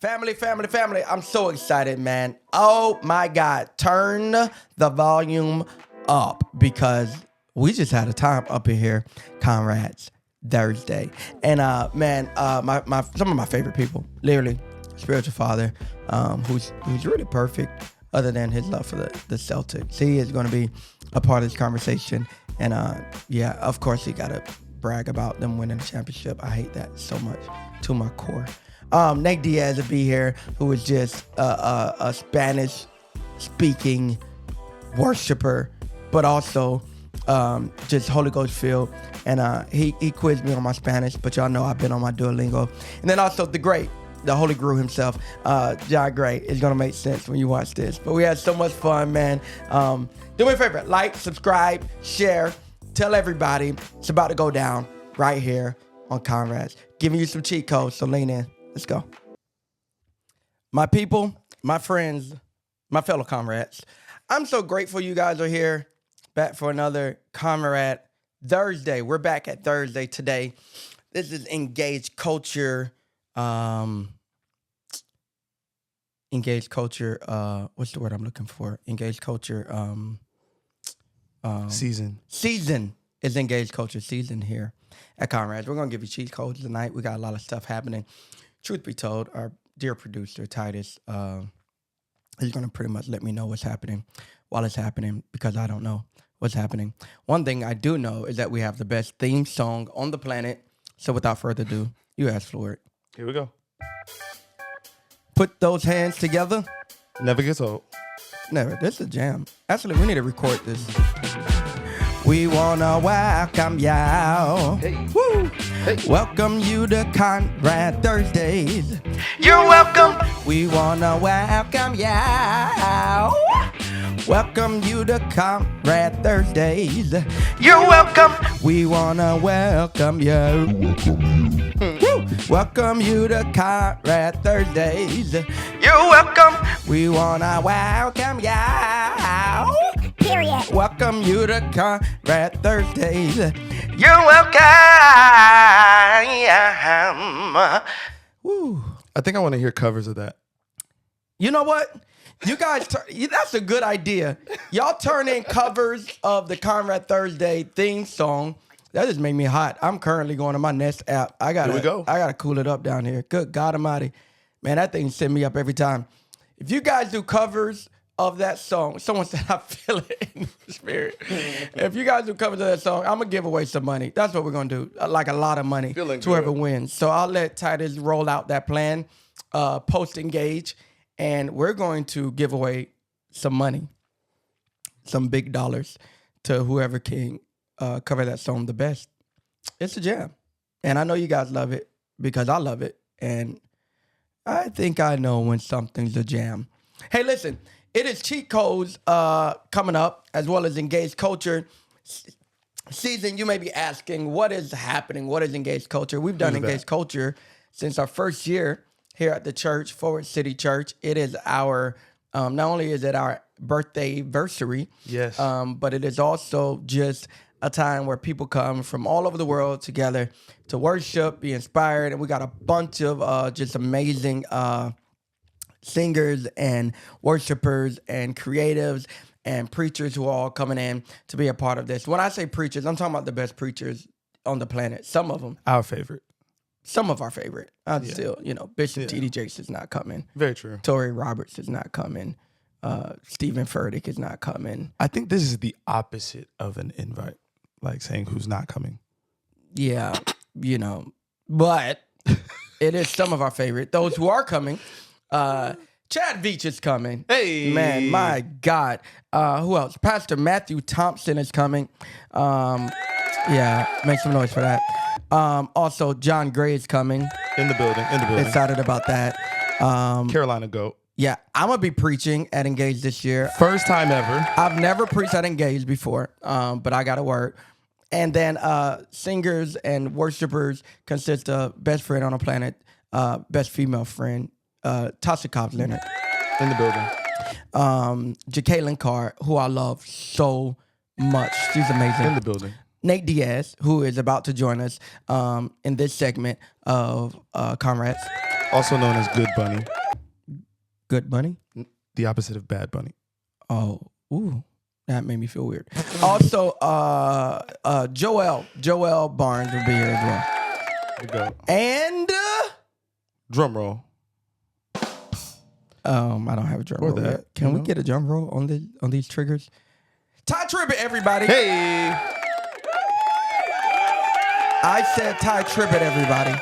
Family, family, family. I'm so excited, man. Oh my God. Turn the volume up because we just had a time up in here, Conrad's Thursday. And man, my some of my favorite people, literally, spiritual father, who's really perfect other than his love for the Celtics. He is going to be a part of this conversation. And yeah, of course he gotta brag about them winning the championship. I hate that so much to my core. Nate Diaz will be here, who is just a Spanish-speaking worshiper, but also just Holy Ghost filled. And he quizzed me on my Spanish, but y'all know I've been on my Duolingo. And then also the Holy Guru himself, John Gray, is gonna make sense when you watch this. But we had so much fun, man. Do me a favor, like, subscribe, share, tell everybody. It's about to go down right here on Conrad's. Giving you some cheat codes, so lean in. Let's go. My people, my friends, my fellow comrades, I'm so grateful you guys are here, back for another Comrade Thursday. We're back at Thursday today. This is Engaged Culture. Engaged Culture. What's the word I'm looking for? Engaged Culture. Season is Engaged Culture season here at Conrad's. We're going to give you cheat codes tonight. We got a lot of stuff happening. Truth be told, our dear producer, Titus, is going to pretty much let me know what's happening while it's happening because I don't know what's happening. One thing I do know is that we have the best theme song on the planet. So without further ado, you ask for it. Here we go. Put those hands together. Never gets old. Never. This is a jam. Actually, we need to record this. We wanna welcome y'all. Hey. Woo. Hey. Welcome you to Conrad Thursdays. You're welcome. We wanna welcome y'all. Welcome you to Conrad Thursdays. You're welcome. We wanna welcome you. Woo. Welcome you to Conrad Thursdays. You're welcome. We wanna welcome y'all. Period. Welcome you to Conrad Thursdays. You're welcome. Woo. I think I want to hear covers of that. You know what? You guys, that's a good idea. Y'all turn in covers of the Conrad Thursday theme song. That just made me hot. I'm currently going to my Nest app. I gotta cool it up down here. Good God Almighty, man, that thing send me up every time. If you guys do covers of that song, someone said I feel it in the spirit. If you guys do covers of that song, I'm gonna give away some money. That's what we're gonna do, like a lot of money Feeling to whoever good. wins. So I'll let Titus roll out that plan, post engage, and we're going to give away some money, some big dollars to whoever can cover that song the best. It's a jam. And I know you guys love it because I love it. And I think I know when something's a jam. Hey, listen, it is Cheat Codes coming up, as well as Engaged Culture season. You may be asking, what is happening? What is Engaged Culture? We've done Engaged Culture since our first year here at the church, Forward City Church. It is our, not only is it our birthday anniversary, Yes. but it is also just a time where people come from all over the world together to worship, be inspired, and we got a bunch of just amazing singers and worshipers and creatives and preachers who are all coming in to be a part of this. When I say preachers, I'm talking about the best preachers on the planet. Some of them. Our favorite. Some of our favorite. Still, Bishop T.D. Jakes is not coming. Very true. Tori Roberts is not coming. Stephen Furtick is not coming. I think this is the opposite of an invite, like saying who's not coming. Yeah, but it is some of our favorite. Those who are coming, Chad Veach is coming. Hey. Man, my God. Who else? Pastor Matthew Thompson is coming. Yeah, make some noise for that. Also, John Gray is coming. In the building. Excited about that. Carolina Goat. Yeah, I'm going to be preaching at Engage this year. First time ever. I've never preached at Engage before, but I got a word. And then singers and worshipers consist of best friend on the planet, best female friend, Tasha Cobbs Leonard. In the building. Jacqueline Carr, who I love so much. She's amazing. In the building. Nate Diaz, who is about to join us in this segment of Comrades. Also known as Good Bunny. Good Bunny? The opposite of Bad Bunny. Oh, ooh. That made me feel weird. Also, Joel Barnes will be here as well. There we go. And Drum roll. I don't have a drum Or roll that, yet. Can we get a drum roll on these triggers? Ty Tribbett, everybody. Hey. I said Ty Tribbett, everybody.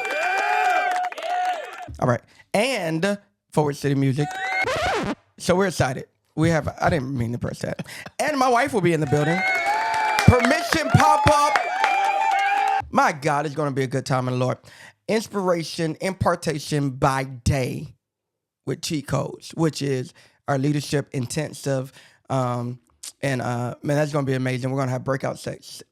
All right. And Forward City Music. So we're excited. I didn't mean to press that. And my wife will be in the building. Permission pop-up. My God, it's going to be a good time in the Lord. Inspiration, impartation by day with Cheat Codes, which is our leadership intensive. Man, that's going to be amazing. We're going to have breakout sessions.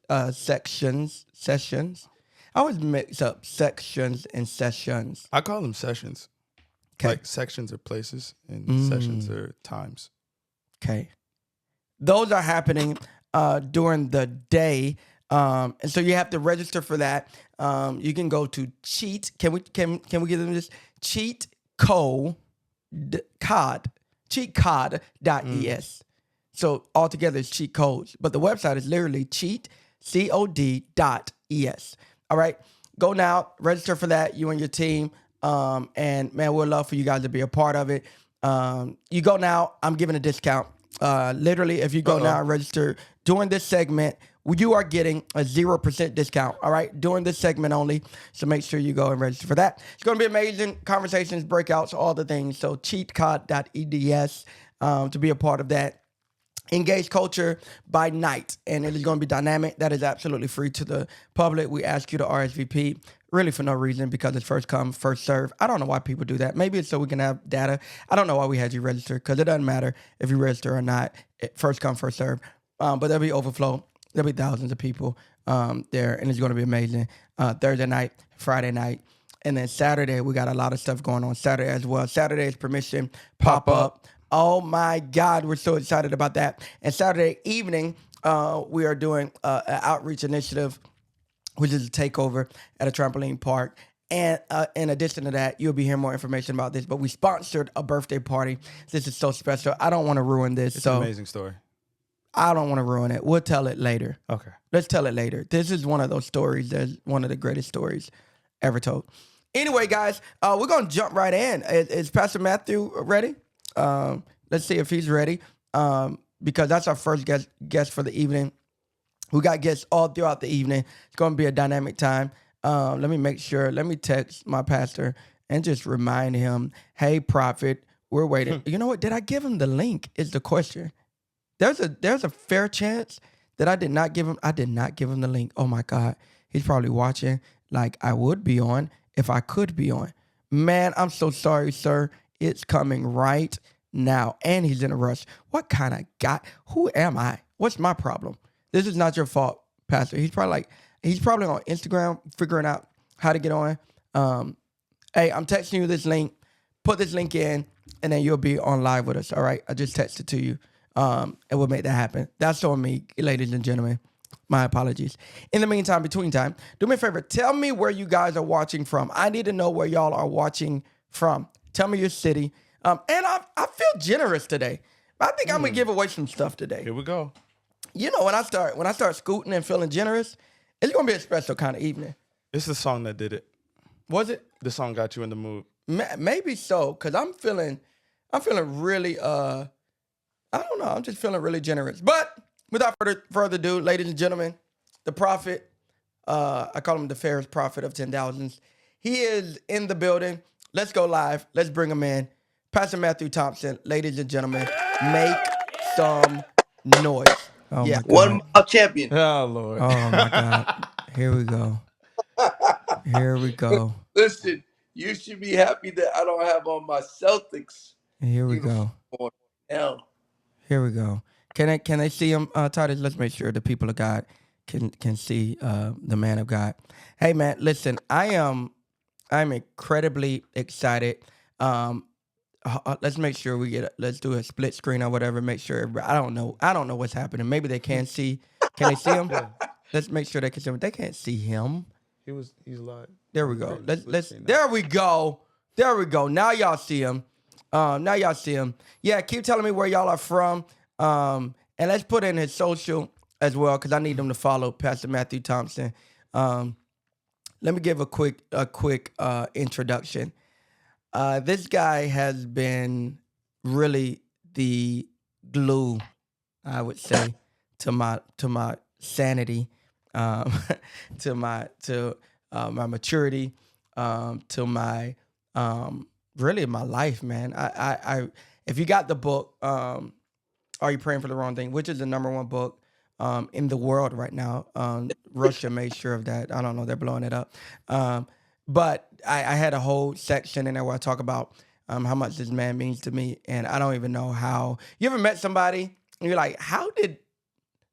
I always mix up sections and sessions. I call them sessions. Okay. Like sections are places and sessions are times. Okay. Those are happening during the day. And so you have to register for that. You can go to Cheat. Can we give them this? CheatCode.es. So altogether it's Cheat Codes. But the website is literally CheatCode.es. All right. Go now, register for that, you and your team. And man, we'd love for you guys to be a part of it. You go now, I'm giving a discount. Literally, if you go now and register during this segment, you are getting a 0% discount. All right, during this segment only. So make sure you go and register for that. It's going to be amazing. Conversations, breakouts, all the things. So CheatCode.eds to be a part of that. Engage culture by night, and it is going to be dynamic. That is absolutely free to the public. We ask you to RSVP, really for no reason, because it's first come, first serve. I don't know why people do that. Maybe it's so we can have data. I don't know why we had you register, because it doesn't matter if you register or not. First come, first serve. But there'll be overflow. There'll be thousands of people there, and it's going to be amazing. Thursday night, Friday night, and then Saturday, we got a lot of stuff going on Saturday as well. Saturday is permission pop-up. Oh, my God. We're so excited about that. And Saturday evening, we are doing an outreach initiative, which is a takeover at a trampoline park. And in addition to that, you'll be hearing more information about this. But we sponsored a birthday party. This is so special. I don't want to ruin this. It's an amazing story. I don't want to ruin it. We'll tell it later. Okay. Let's tell it later. This is one of those stories that's one of the greatest stories ever told. Anyway, guys, we're going to jump right in. Is Pastor Matthew ready? Let's see if he's ready, because that's our first guest for the evening. We got guests all throughout the evening. It's going to be a dynamic time. Let me make sure. Let me text my pastor and just remind him, hey, prophet, we're waiting. You know what? Did I give him the link is the question. There's a fair chance that I did not give him the link. Oh, my God. He's probably watching like I would be on if I could be on. Man, I'm so sorry, sir. It's coming right now. And he's in a rush. What kind of guy? Who am I? What's my problem? This is not your fault, Pastor. He's probably on Instagram figuring out how to get on. Hey, I'm texting you this link. Put this link in, and then you'll be on live with us. All right. I just texted to you. And we'll make that happen. That's on me, ladies and gentlemen. My apologies. In the meantime, between time, do me a favor. Tell me where you guys are watching from. I need to know where y'all are watching from. Tell me your city. And I feel generous today. I think I'm going to give away some stuff today. Here we go. You know, when I start scooting and feeling generous, it's going to be a special kind of evening. It's the song that did it. Was it? The song got you in the mood. Maybe so, because I'm feeling really, I don't know. I'm just feeling really generous. But without further ado, ladies and gentlemen, the prophet, I call him the fairest prophet of 10,000s. He is in the building. Let's go live. Let's bring him in. Pastor Matthew Thompson, ladies and gentlemen, make some noise. Oh yeah. One more champion. Oh, Lord. Oh, my God. Here we go. Here we go. Listen, you should be happy that I don't have on my Celtics. Here we go. Hell. Here we go. Can they see him, Titus? Let's make sure the people of God can see the man of God. Hey, man, listen, I'm incredibly excited. Let's make sure let's do a split screen or whatever. Make sure I don't know what's happening. Maybe they can see. Can they see him? Yeah. Let's make sure they can see him. They can't see him. He's live. There we go. There we go. There we go. Now y'all see him. Now y'all see him. Yeah, keep telling me where y'all are from. And let's put in his social as well, because I need them to follow Pastor Matthew Thompson. Let me give a quick introduction. This guy has been really the glue, I would say, to my sanity, um, to my maturity, to my really my life, man. I if you got the book, Are You Praying for the Wrong Thing, which is the #1 book in the world right now. Russia made sure of that. I don't know, they're blowing it up. But I had a whole section in there where I talk about how much this man means to me, and I don't even know how. You ever met somebody and you're like, how did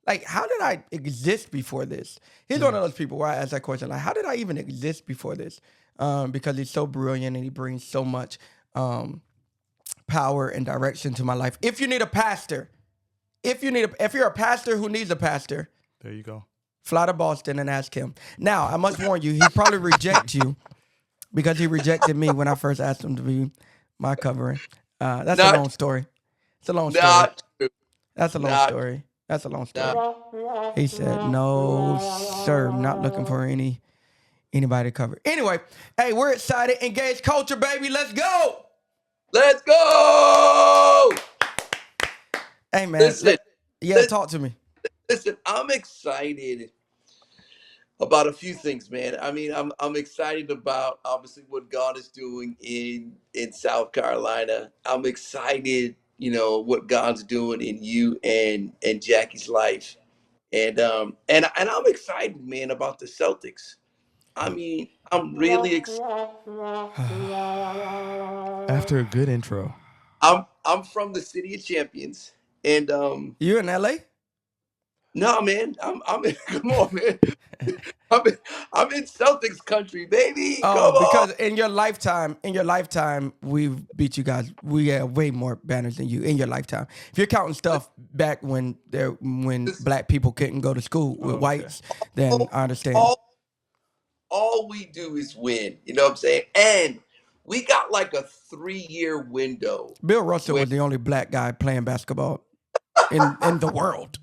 I exist before this? He's one of those people where I ask that question, like, how did I even exist before this? Because he's so brilliant and he brings so much power and direction to my life. If you need a pastor, if you're a pastor who needs a pastor, There you go. fly to Boston and ask him. Now, I must warn you, he probably reject you because he rejected me when I first asked him to be my covering. That's a long story. It's a long story. Not true. That's a long Not, story. That's a long story. not. He said, "No, sir, I'm not looking for anybody to cover." Anyway, hey, we're excited. Engage culture, baby. Let's go. Let's go. Hey, man. Listen, Talk to me. listen. I'm excited about a few things, man. I mean, I'm excited about obviously what God is doing in South Carolina. I'm excited, what God's doing in you and Jackie's life, and I'm excited, man, about the Celtics. I mean, I'm really excited. After a good intro. I'm from the city of champions, and You in LA? no, man, I'm in, come on, man. I'm in, I'm in Celtics country, baby. Oh, Come on. because in your lifetime, we've beat you guys. We have way more banners than you in your lifetime. If you're counting stuff back when black people couldn't go to school with whites, then I understand. All we do is win. You know what I'm saying? And we got like a 3-year window. Bill Russell was the only black guy playing basketball in the world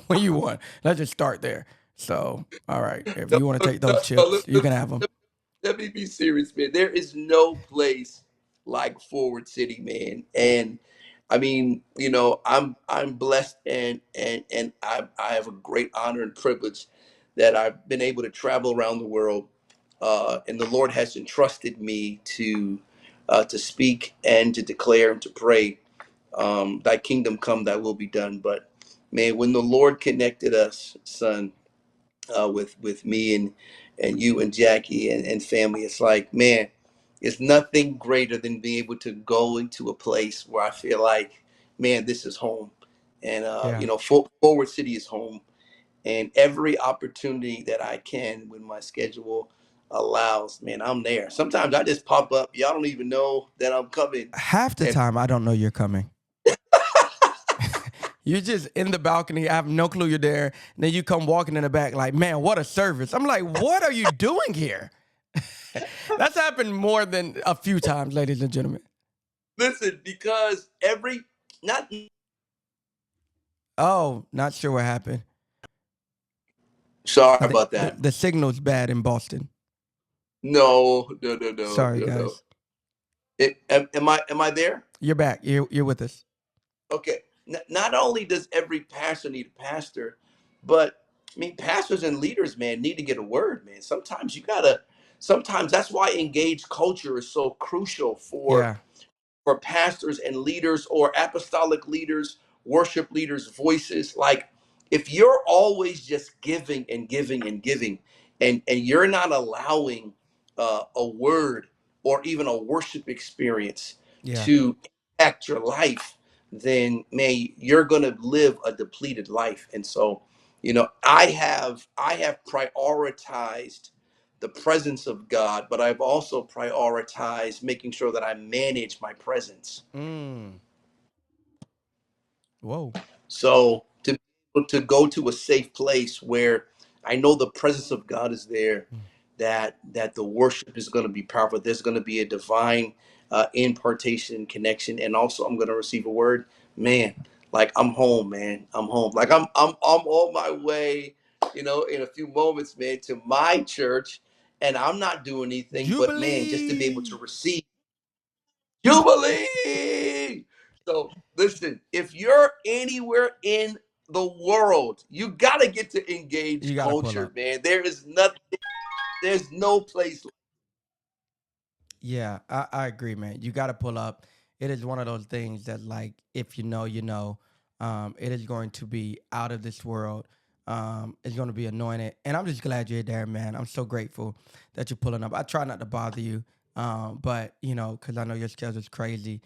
when you won. Let's just start there. So, all right, if you want to take those chips, you can have them. Let me be serious, man. There is no place like Forward City, man. And I mean, I'm blessed and I have a great honor and privilege that I've been able to travel around the world, and the Lord has entrusted me to speak and to declare and to pray, "Thy kingdom come, Thy will be done." But man, when the Lord connected us, son, with me and you and Jackie and family, it's like, man, it's nothing greater than being able to go into a place where I feel like, man, this is home, and Forward City is home, and every opportunity that I can when my schedule allows, man, I'm there. Sometimes I just pop up. Y'all don't even know that I'm coming. Half the time, I don't know you're coming. You're just in the balcony. I have no clue you're there. And then you come walking in the back like, man, what a service. I'm like, what are you doing here? That's happened more than a few times, ladies and gentlemen. Listen, because not not sure what happened. sorry about that. The signal's bad in Boston. No. Sorry, guys. Am I there? You're back. You're with us. Okay. Not only does every pastor need a pastor, but I mean, pastors and leaders, man, need to get a word, man. Sometimes that's why engaged culture is so crucial for pastors and leaders or apostolic leaders, worship leaders' voices. Like, if you're always just giving and giving and giving, and you're not allowing a word or even a worship experience to impact your life, then man, you're gonna live a depleted life. And so, I have prioritized the presence of God, but I've also prioritized making sure that I manage my presence. Whoa. So to be able to go to a safe place where I know the presence of God is there, that the worship is going to be powerful. There's going to be a divine impartation connection, and also I'm going to receive a word. Man, like I'm home, man. I'm home. Like I'm on my way. In a few moments, man, to my church, and I'm not doing anything but, man, just to be able to Jubilee. receive Jubilee. So listen, if you're anywhere in the world, you gotta get to You engage got to pull culture, up. man. There is nothing. There's no place. Yeah, I agree, man. You got to pull up. It is one of those things that, like, if you know, you know, it is going to be out of this world. It's going to be anointed. And I'm just glad you're there, man. I'm so grateful that you're pulling up. I try not to bother you, but, because I know your schedule's crazy.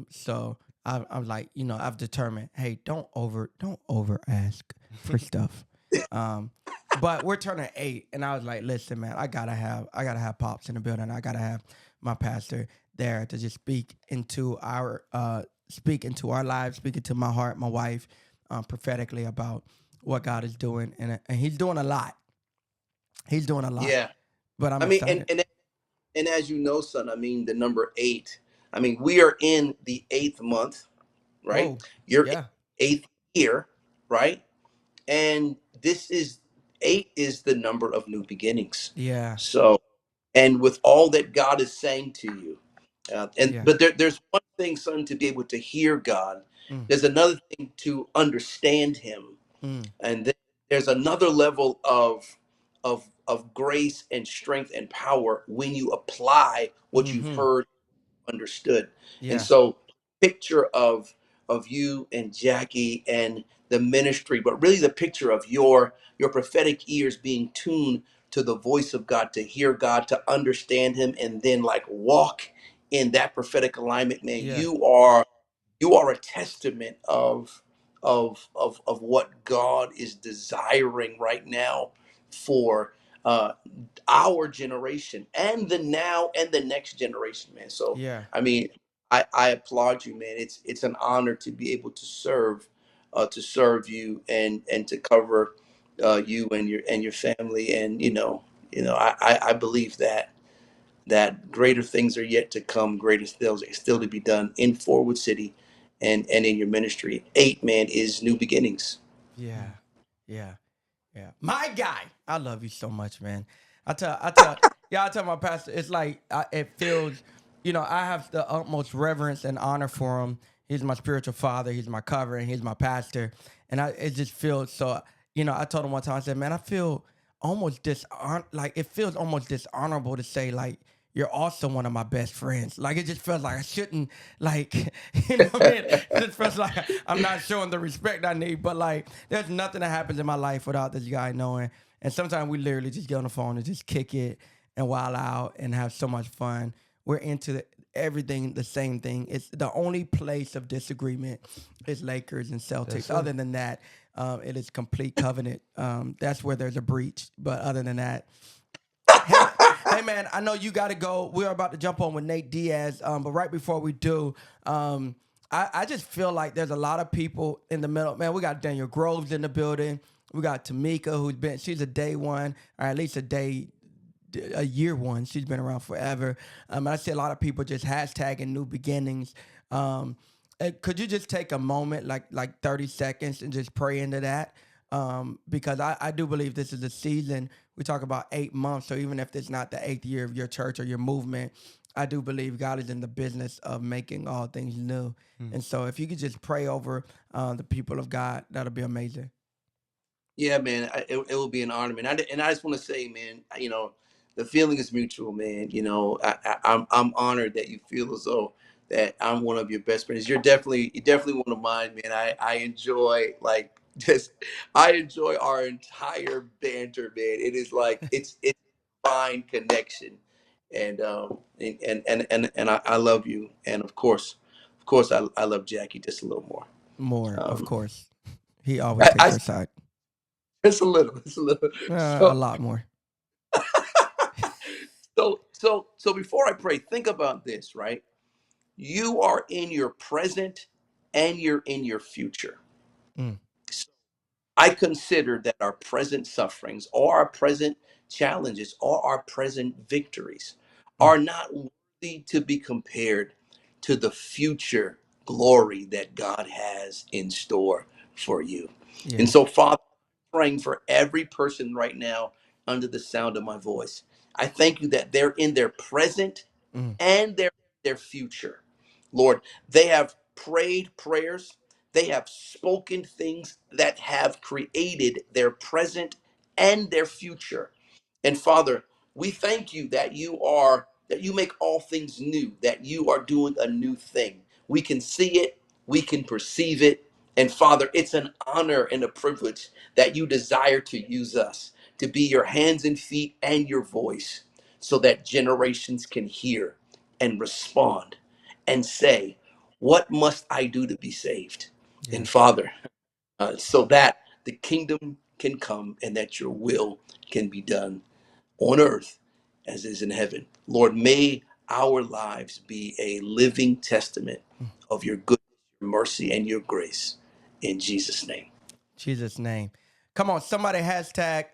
So I'm like, I've determined, hey, don't over ask for stuff. Um, but we're turning 8, and I was like, listen, man, I gotta have pops in the building. I gotta have my pastor there to just speak into our lives, speak into my heart, my wife, prophetically about what God is doing, and He's doing a lot. He's doing a lot, Yeah, but I'm I mean, and excited. and and as you know, son, I mean, the number 8. I mean, we are in the 8th month, right? Whoa, You're in yeah, the 8th year, right? And this is 8 is the number of new beginnings. yeah, So, and with all that God is saying to you, and yeah, but there's one thing, son, to be able to hear God. mm, There's another thing to understand Him, mm, and then there's another level of grace and strength and power when you apply what you've mm-hmm, heard, understood. And yeah, so, picture of you and Jackie and the ministry, but really the picture of your prophetic ears being tuned to the voice of God, to hear God, to understand Him, and then like walk in that prophetic alignment. Man, yeah, you are a testament of what God is desiring right now for uh, our generation and the now and the next generation, man. So yeah, I mean, I applaud you, man. It's an honor to be able to serve you and to cover you and your family, and I believe that greater things are yet to come, greater still to be done in Forward City and in your ministry. 8, man, is new beginnings. yeah, yeah. Yeah, my guy. I love you so much, man. I tell my pastor. It's like it feels, I have the utmost reverence and honor for him. He's my spiritual father. He's my covering. He's my pastor, and it just feels so. I told him one time. I said, man, I feel almost like it feels almost dishonorable to say like you're also one of my best friends. Like it just feels like I shouldn't like what I mean? It just feels like I'm not showing the respect I need. But like there's nothing that happens in my life without this guy knowing. And sometimes we literally just get on the phone and just kick it and wild out and have so much fun. We're into everything the same thing. It's the only place of disagreement is Lakers and That's Celtics. it. Other than that, it is complete covenant. That's where there's a breach. But other than that, hey, hey, man, I know you got to go. We're about to jump on with Nate Diaz, but right before we do, I just feel like there's a lot of people in the middle. Man, we got Daniel Groves in the building. We got Tamika, she's a day one, or at least a year one. She's been around forever. And I see a lot of people just hashtagging new beginnings. Could you just take a moment, like 30 seconds, and just pray into that? Because I do believe this is a season. We talk about 8 months, so even if it's not the 8th year of your church or your movement, I do believe God is in the business of making all things new. Mm. And so if you could just pray over the people of God, that'll be amazing. Yeah, man, it will be an honor, man. And I just want to say, man, the feeling is mutual, man. I'm honored that you feel as though that I'm one of your best friends. You're definitely one of mine, man. I enjoy like just I enjoy our entire banter, man. It is like it's fine connection, and I love you, and of course I love Jackie just a little more. More, of Um, course. He always I, takes I her side. it's a little. A So lot more. so before I pray, think about this, right? You are in your present and you're in your future. Mm, I consider that our present sufferings or our present challenges or our present victories Mm. are not worthy to be compared to the future glory that God has in store for you. And Yeah. so, Father, I'm praying for every person right now under the sound of my voice. I thank you that they're in their present Mm. and their future. Lord, they have prayed prayers, they have spoken things that have created their present and their future. And Father, we thank you that you make all things new, that you are doing a new thing. We can see it, we can perceive it. And Father, it's an honor and a privilege that you desire to use us to be your hands and feet and your voice so that generations can hear and respond and say, what must I do to be saved? Yeah. And Father, so that the kingdom can come and that your will can be done on earth as is in heaven. Lord, may our lives be a living testament Mm. of your goodness, your mercy, and your grace. In Jesus' name. Jesus' name. Come on, somebody hashtag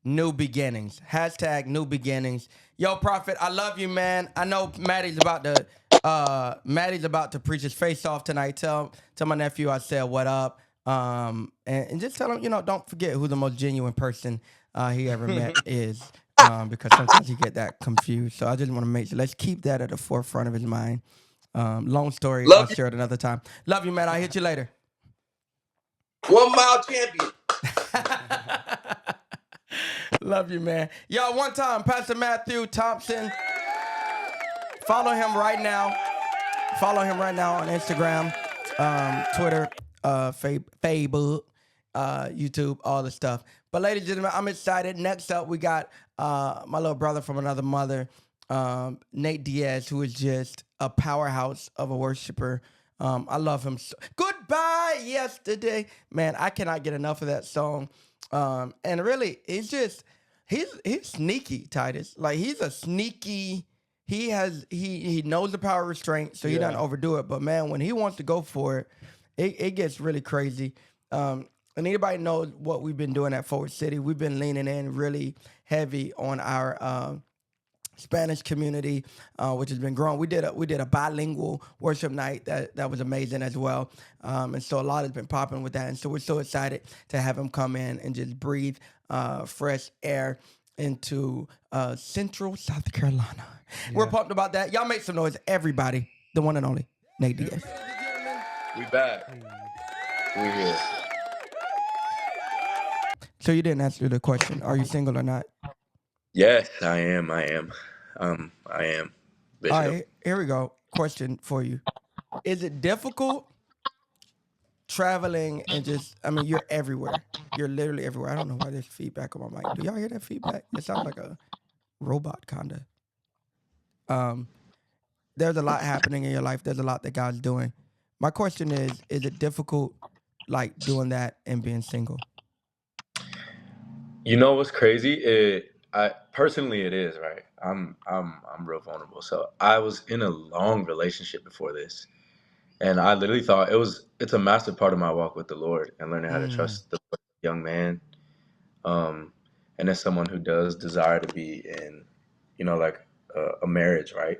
new beginnings. Hashtag new beginnings. Yo, Prophet, I love you, man. I know Maddie's about to preach his face off tonight. Tell my nephew I said what up. And just tell him, don't forget who the most genuine person he ever met is. Because sometimes he get that confused. So I just want to make sure, let's keep that at the forefront of his mind. Long story, I'll Love you. share it another time. Love you, man. I'll hit you later. 1 mile champion. Love you, man. Yo, one time, Pastor Matthew Thompson. Follow him right now. Follow him right now on Instagram, Twitter, Facebook, YouTube, all the stuff. But ladies and gentlemen, I'm excited. Next up, we got my little brother from another mother, Nate Diaz, who is just a powerhouse of a worshiper. I love him. Goodbye yesterday. Man, I cannot get enough of that song. And really, he's sneaky, Titus. Like, he's a sneaky. He knows the power of restraint, so he doesn't overdo it. But man, when he wants to go for it, it gets really crazy. And anybody knows what we've been doing at Forward City? We've been leaning in really heavy on our Spanish community, which has been growing. We did a bilingual worship night that was amazing as well, and so a lot has been popping with that. And so we're so excited to have him come in and just breathe fresh air into Central South Carolina. Yeah. We're pumped about that. Y'all make some noise, everybody. The one and only Nate Diaz. We back. We here. So you didn't answer the question. Are you single or not? Yes, I am. I am. Bishop. All right, here we go. Question for you. Is it difficult traveling and you're everywhere. You're literally everywhere. I don't know why there's feedback on my mic. Do y'all hear that feedback? It sounds like a robot kind of. There's a lot happening in your life. There's a lot that God's doing. My question is it difficult like doing that and being single? You know what's crazy? I personally it is, right? I'm real vulnerable. So I was in a long relationship before this. And I literally thought it's a massive part of my walk with the Lord and learning how to trust the young man. And as someone who does desire to be in, like a marriage, right?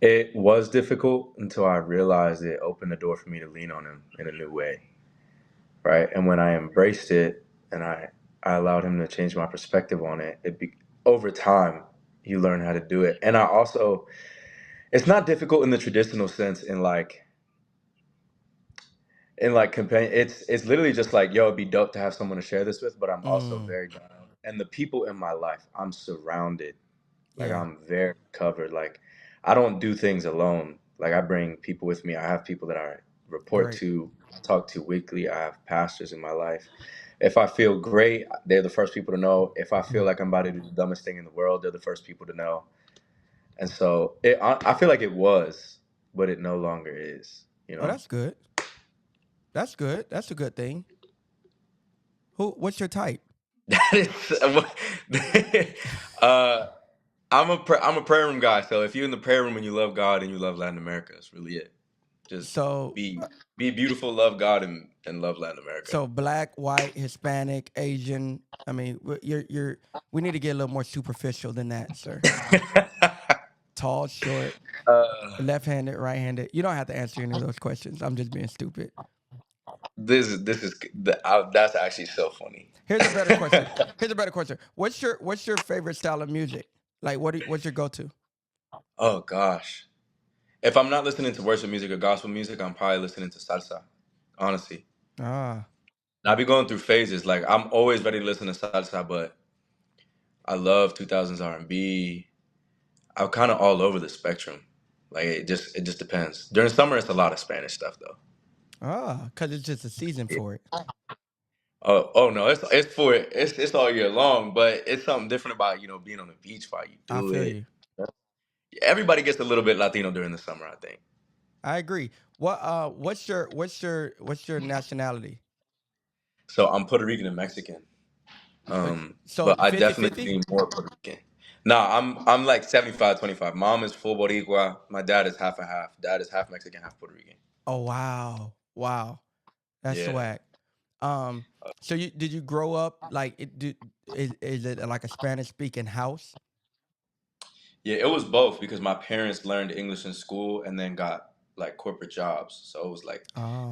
It was difficult until I realized it opened the door for me to lean on him in a new way, right? And when I embraced it and I allowed him to change my perspective on it, over time, you learn how to do it. And it's not difficult in the traditional sense in companion. It's literally just like, yo, it'd be dope to have someone to share this with, but I'm also very down. And the people in my life, I'm surrounded. Like, Yeah. I'm very covered. Like, I don't do things alone. Like, I bring people with me. I have people that I report to, talk to weekly. I have pastors in my life. If I feel great, they're the first people to know. If I feel like I'm about to do the dumbest thing in the world, they're the first people to know. And so I feel like it was, but it no longer is. Oh, that's good. That's good. That's a good thing. What's your type? That is, I'm a prayer room guy. So if you're in the prayer room and you love God and you love Latin America, that's really it. Just So, be beautiful, love God, and love Latin America. so black, white, Hispanic, Asian. I mean, you're. We need to get a little more superficial than that, sir. Tall, short, left-handed, right-handed. You don't have to answer any of those questions. I'm just being stupid. That's actually so funny. Here's a better question. What's your favorite style of music? Like, what's your go-to? Oh gosh. If I'm not listening to worship music or gospel music, I'm probably listening to salsa. Honestly. Ah, I be going through phases. Like I'm always ready to listen to salsa, but I love 2000s R&B. I'm kind of all over the spectrum. Like it just depends. During summer, it's a lot of Spanish stuff though. because it's just a season for it. Oh no, it's all year long, but it's something different about being on the beach while you I do feel it. you. Everybody gets a little bit Latino during the summer, I think. I agree. What's your nationality? So I'm Puerto Rican and Mexican. So But I 50-50? definitely lean more Puerto Rican. Nah, I'm like 75-25. Mom is full Boricua. My dad is half and half. Dad is half Mexican, half Puerto Rican. Oh wow, that's Yeah. swag. So did you grow up like is it like a Spanish speaking house? Yeah, it was both because my parents learned English in school and then got like corporate jobs. So it was like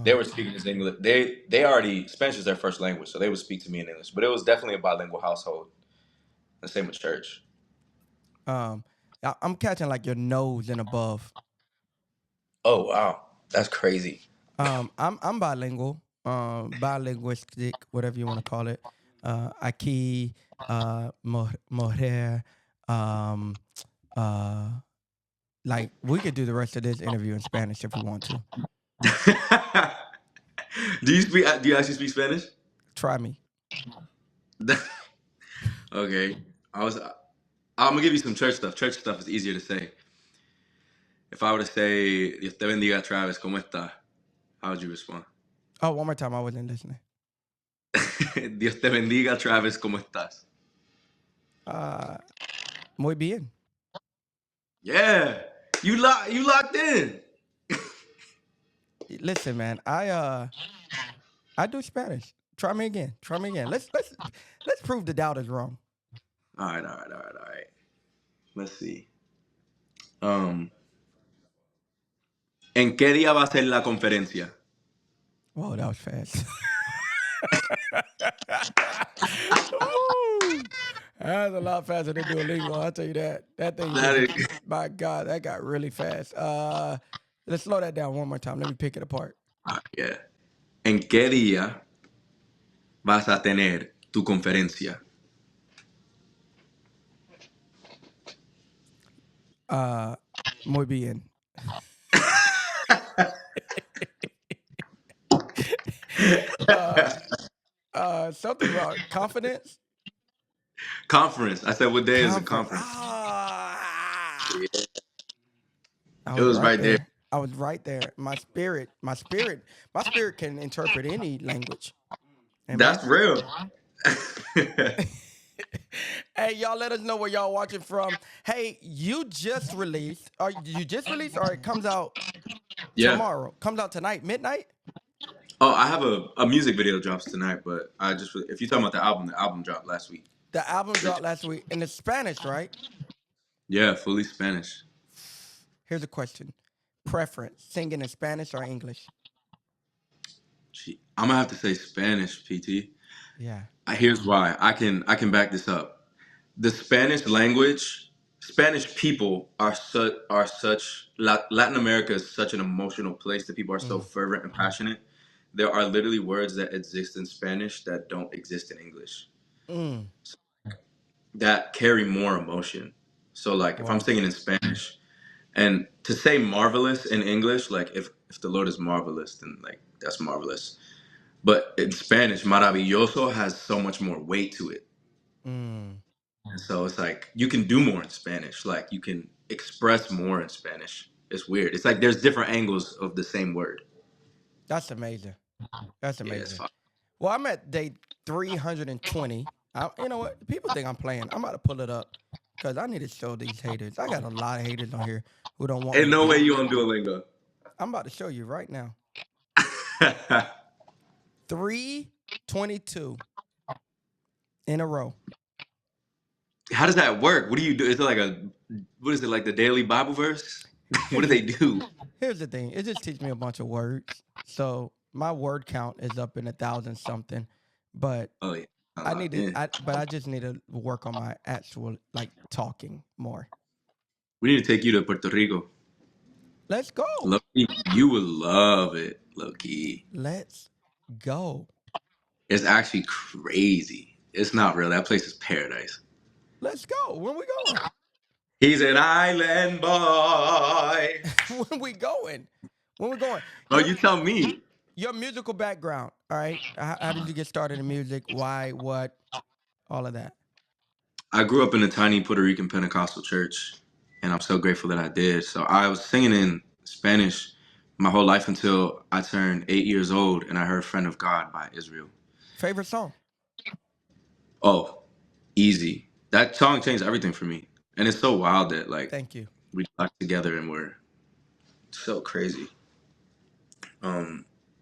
they Oh, were speaking this English. They already Spanish is their first language, so they would speak to me in English. But it was definitely a bilingual household. The same with church. I'm catching like your nose and above. Oh wow, that's crazy. I'm bilingual, bilinguistic, whatever you want to call it. Aquí, mujer, um, uh, like we could do the rest of this interview in Spanish if we want to. Do you actually speak Spanish? Try me. Okay. I'm gonna give you some church stuff. Church stuff is easier to say. If I were to say, Dios te bendiga, Travis, ¿cómo estás? How would you respond? Oh, one more time. I wasn't listening. Dios te bendiga, Travis, ¿cómo estás? Muy bien. Yeah. You locked in. Listen, man. I do Spanish. Try me again. Let's prove the doubters wrong. All right. Let's see. ¿En qué día va a ser la conferencia? Whoa, that was fast. Ooh, that's a lot faster than Duolingo. I'll tell you that. That thing my God, that got really fast. Let's slow that down one more time. Let me pick it apart. Yeah. ¿En qué día vas a tener tu conferencia? Muy bien. Something about confidence. Conference. I said, what day is the conference? It was right there. I was right there. My spirit can interpret any language. Amen. That's real. Hey, y'all, let us know where y'all watching from. Hey, you just released, or it comes out tomorrow? Comes out tonight, midnight? Oh, I have a music video drops tonight, but if you're talking about the album dropped last week. The album dropped last week, and it's Spanish, right? Yeah, fully Spanish. Here's a question. Preference, singing in Spanish or English? I'm gonna have to say Spanish, PT. Yeah. Here's why. I can back this up. The Spanish language, Spanish people are such Latin America is such an emotional place that people are so fervent and passionate. There are literally words that exist in Spanish that don't exist in English. That carry more emotion. So like if I'm singing in Spanish and to say marvelous in English, like if the Lord is marvelous, then like that's marvelous. But in Spanish, maravilloso has so much more weight to it. And so it's like you can do more in Spanish. Like you can express more in Spanish. It's weird. It's like there's different angles of the same word. That's amazing. That's amazing. Yeah, Well, I'm at day 320. You know what? People think I'm playing. I'm about to pull it up because I need to show these haters. I got a lot of haters on here who don't want. Ain't no way you on Duolingo. I'm about to show you right now. 322 in a row. How does that work? What do you do? Is it like what is it, like the daily Bible verse? What do they do? Here's the thing. It just teaches me a bunch of words. So my word count is up in 1,000 something, but Oh yeah. I need to. Yeah. I just need to work on my actual like talking more. We need to take you to Puerto Rico. Let's go. Low-key, you would love it, low-key. Let's go. It's actually crazy. It's not real. That place is paradise. Let's go. When we going? He's an island boy. When we going? When we going? Oh, you tell me. Your musical background. All right. How did you get started in music? Why? What? All of that. I grew up in a tiny Puerto Rican Pentecostal church, and I'm so grateful that I did. So I was singing in Spanish my whole life until I turned 8 years old, and I heard "Friend of God" by Israel. Favorite song? Oh, easy. That song changed everything for me, and it's so wild that like Thank you. we got together and we're so crazy.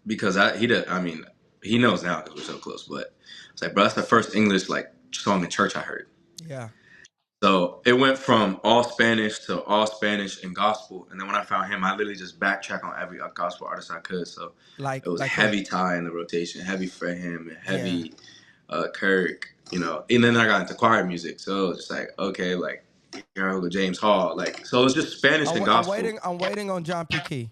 Because he knows now because we're so close. But it's like, bro, that's the first English like song in church I heard. Yeah. So it went from all Spanish to all Spanish and gospel. And then when I found him, I literally just backtrack on every gospel artist I could. So Like it was like heavy Ty in the rotation, heavy Fred Him, and heavy Kirk, you know. And then I got into choir music. So it was just like, okay, like Harold James Hall. Like, so it was just Spanish and gospel. I'm waiting on John P. Key.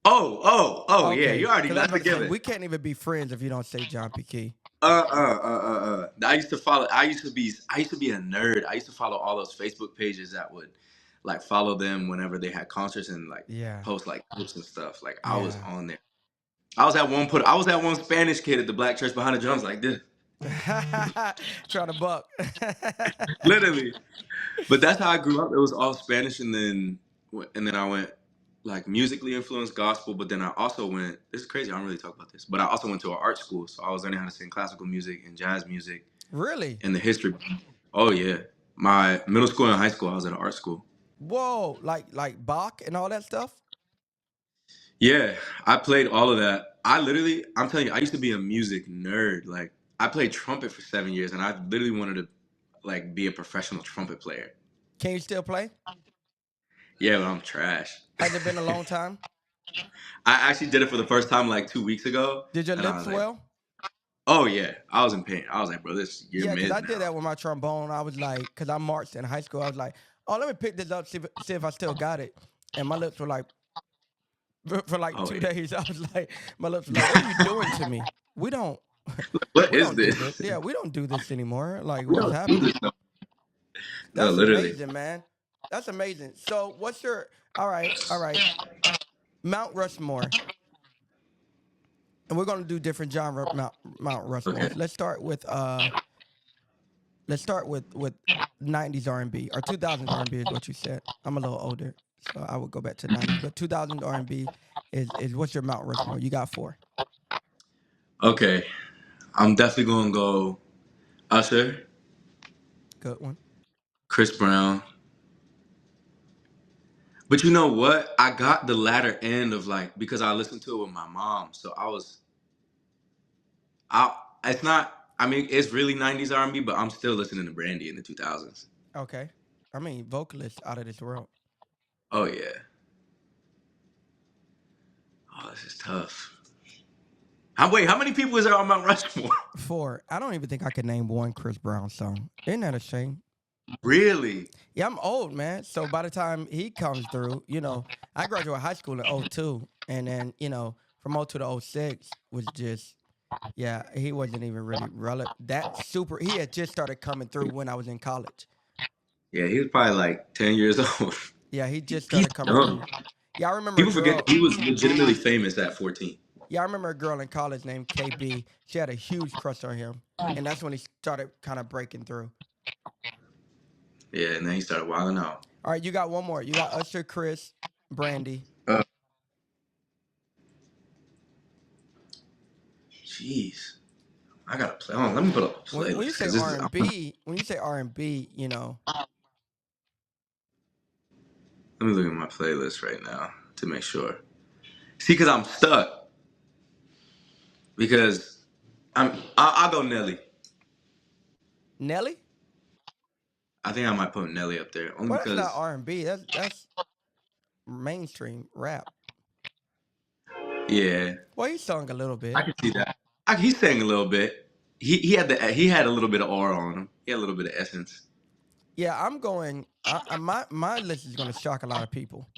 Oh, yeah, you already Because got to give it. we can't even be friends if you don't say John P. Key. I used to follow. I used to be a nerd. I used to follow all those Facebook pages that would like follow them whenever they had concerts and like post like clips and stuff. Like I was on there. I was that one Spanish kid at the black church behind the drums like this. Trying to buck. Literally. But that's how I grew up. It was all Spanish, and then I went like musically influenced gospel. But then I also went. This is crazy. I don't really talk about this, but I also went to an art school, so I was learning how to sing classical music and jazz music. Really? And the history. Oh yeah, my middle school and high school, I was at an art school. Whoa, like Bach and all that stuff? Yeah, I played all of that. I'm telling you, I used to be a music nerd. Like I played trumpet for 7 years, and I literally wanted to like be a professional trumpet player. Can you still play? Yeah, but I'm trash. Has it been a long time? I actually did it for the first time like 2 weeks ago. Did your lips swell? Like, oh yeah, I was in pain. I was like, bro, you're mid. Yeah, because I did that with my trombone. I was like, because I marched in high school. I was like, oh, let me pick this up, see if I still got it. And my lips were like, for like 2 days. I was like, my lips were like, what are you doing to me? We don't. What is this? Yeah, we don't do this anymore. Like, what's happening? That's literally amazing, man. That's amazing. So, what's your all right? Mount Rushmore, and we're gonna do different genre Mount Rushmore. Okay. Let's start with 90s R&B or 2000s R&B is what you said. I'm a little older, so I would go back to 90s. But 2000s R&B is what's your Mount Rushmore? You got 4. Okay, I'm definitely gonna go Usher. Good one. Chris Brown. But you know what? I got the latter end of like, because I listened to it with my mom. So it's not, I mean, it's really 90s R&B, but I'm still listening to Brandy in the 2000s. Okay. I mean, vocalists out of this world. Oh, yeah. Oh, this is tough. How many people is there on Mount Rushmore? 4. I don't even think I could name one Chris Brown song. Isn't that a shame? Really? Yeah, I'm old, man. So by the time he comes through, you know, I graduated high school in 02. And then, you know, from 02 to 06 was just, yeah, he wasn't even really relevant. He had just started coming through when I was in college. Yeah, he was probably like 10 years old. Yeah, he just started coming through. Yeah, I remember People forget he was legitimately famous at 14. Yeah, I remember a girl in college named KB. She had a huge crush on him. And that's when he started kind of breaking through. Yeah, and then he started wilding out. All right, you got one more. You got Usher, Chris, Brandy. Jeez. I gotta play on. Let me put up a playlist. When you say R&B, you know. Let me look at my playlist right now to make sure. See, because I'm stuck. Because I'll go Nelly. Nelly? I think I might put Nelly up there only Well, that's not because R&B. That's mainstream rap. yeah, Well, he sung a little I bit. can see that. He sang a little bit. He had a little bit of aura on him. He had a little bit of essence. Yeah, I'm going. My list is going to shock a lot of people.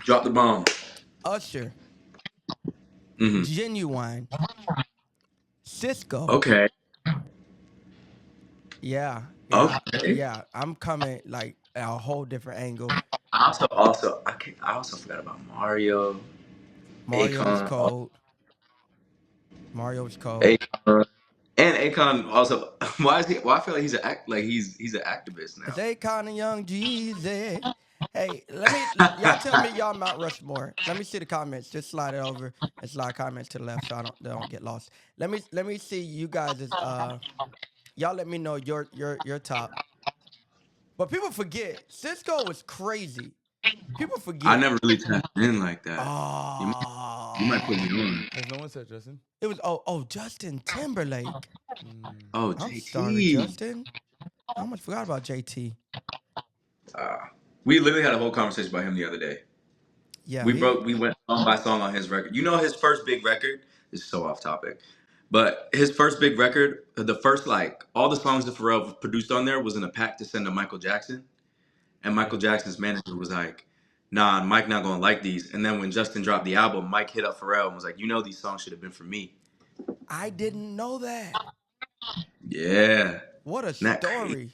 Drop the bomb. Usher, Hmm. Genuine, Cisco. Okay. Yeah, yeah, Okay. yeah. I'm coming like a whole different angle. I also forgot about Mario, Mario was Akon, cold. Mario was cold. Akon, and Akon also. Why is he? Why I feel like he's an activist It's now. Akon and Young Jeezy. Hey, y'all tell me y'all Mount Rushmore. Let me see the comments. Just slide it over and slide comments to the left so they don't get lost. Let me see you guys is y'all let me know your top. But people forget Cisco was crazy. People I forget. never really tapped in like that. You might put Oh, me on. As no one said, Justin. it was Justin Timberlake. Oh, I'm sorry, JT. Justin. I almost forgot about JT. Uh, we literally had a whole conversation about him the other day. Yeah, We went song by song on his record. You know his first big record? This is so off topic. But his first big record, the first like all the songs that Pharrell produced on there was in a pack to send to Michael Jackson. And Yeah. Michael Jackson's manager was like, nah, Mike not gonna like these. And then when Justin dropped the album, Mike hit up Pharrell and was like, you know these songs should have been for me. I didn't know that. Yeah. What a Isn't that crazy? story.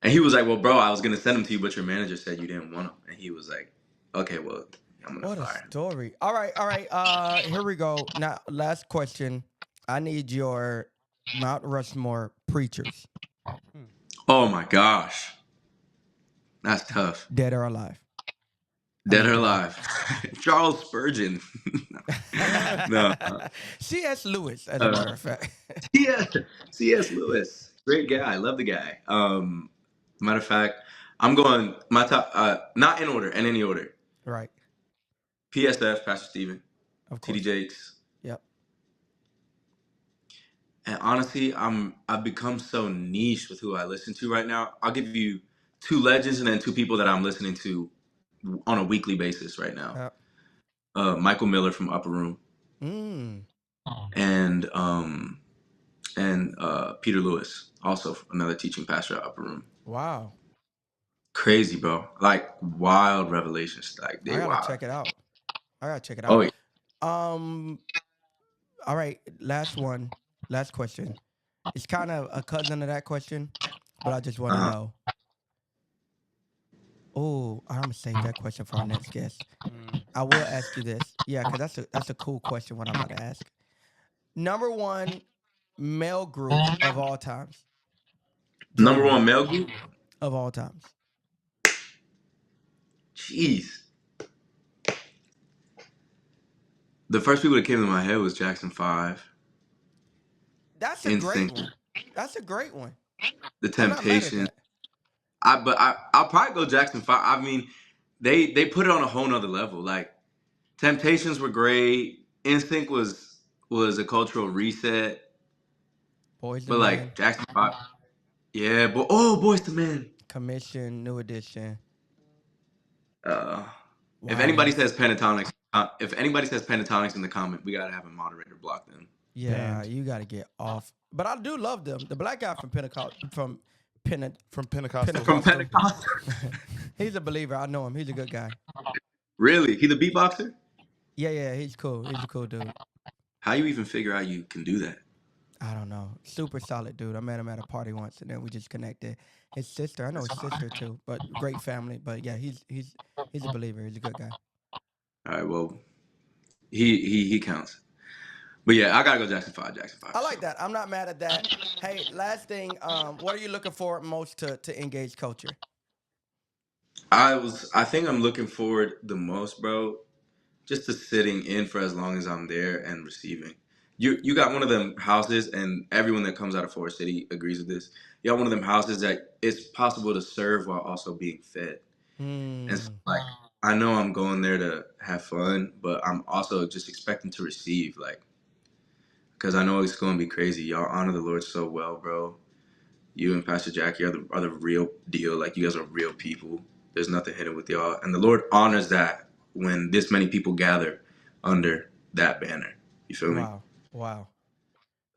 And he was like, well, bro, I was gonna send them to you, but your manager said you didn't want them. And he was like, okay, well, I'm gonna What a fire him. story. All right. Here we go. Now, last question. I need your Mount Rushmore preachers, Oh my gosh. That's tough. dead or alive. I Dead need or to know. alive. Charles Spurgeon. No. C.S. Lewis, as a matter of fact. C.S. Lewis. Great guy. Love the guy. Matter of fact, I'm going my top not in order, in any order. Right. PSF, Pastor Stephen, Of TD course. Jakes. Yep. And honestly, I've become so niche with who I listen to right now. I'll give you two legends and then two people that I'm listening to on a weekly basis right now. Yep. Michael Miller from Upper Room Mm. and Peter Lewis, also another teaching pastor at Upper Room. Wow. Crazy, bro. Like wild revelations. Like I they gotta wild. check it out. Oh, yeah. Um. All right. Last one. Last question. It's kind of a cousin of that question, but I just want to know. Oh, I'm gonna save that question for our next guest. I will ask you this. Yeah, because that's a cool question. What I'm about to ask. Number one male group of all times. Number Drummer one male group. of all times. Jeez. The first people that came to my head was Jackson 5, That's a great Instinct, one. That's a great one. The I'm not mad at Temptations. that. I'll probably go Jackson 5. I mean, they put it on a whole nother level. Like Temptations were great. Instinct was a cultural reset. Boys the But Man, like Jackson 5, yeah, but Boys to Men. Commission, New Edition, Uh, if anybody Waters. says pentatonics, in the comment, we gotta have a moderator block them. Yeah, Banned. you got to get off. But I do love them. The black guy from Pentecost, from From Pentecostal. From Pentecostal. Pentecost. He's a believer. I know him. He's a good guy. Really? He the beatboxer? Yeah. He's cool. He's a cool dude. How you even figure out you can do that? I don't know. Super solid dude. I met him at a party once, and then we just connected. His sister, I know his sister too, but great family. But yeah, he's a believer. He's a good guy. All right, well, he counts. But yeah, I gotta go Jackson 5. Jackson 5. I like that. I'm not mad at that. Hey, last thing. What are you looking for most to engage culture? I think I'm looking forward the most, bro, just to sitting in for as long as I'm there and receiving. you got one of them houses, and everyone that comes out of Forest City agrees with this. You got one of them houses that it's possible to serve while also being fed. And so, like, I know I'm going there to have fun, but I'm also just expecting to receive, like, because I know it's going to be crazy. Y'all honor the Lord so well, bro. You and Pastor Jackie are the real deal. Like, you guys are real people. There's nothing hidden with y'all. And the Lord honors that when this many people gather under that banner. You feel me? Wow.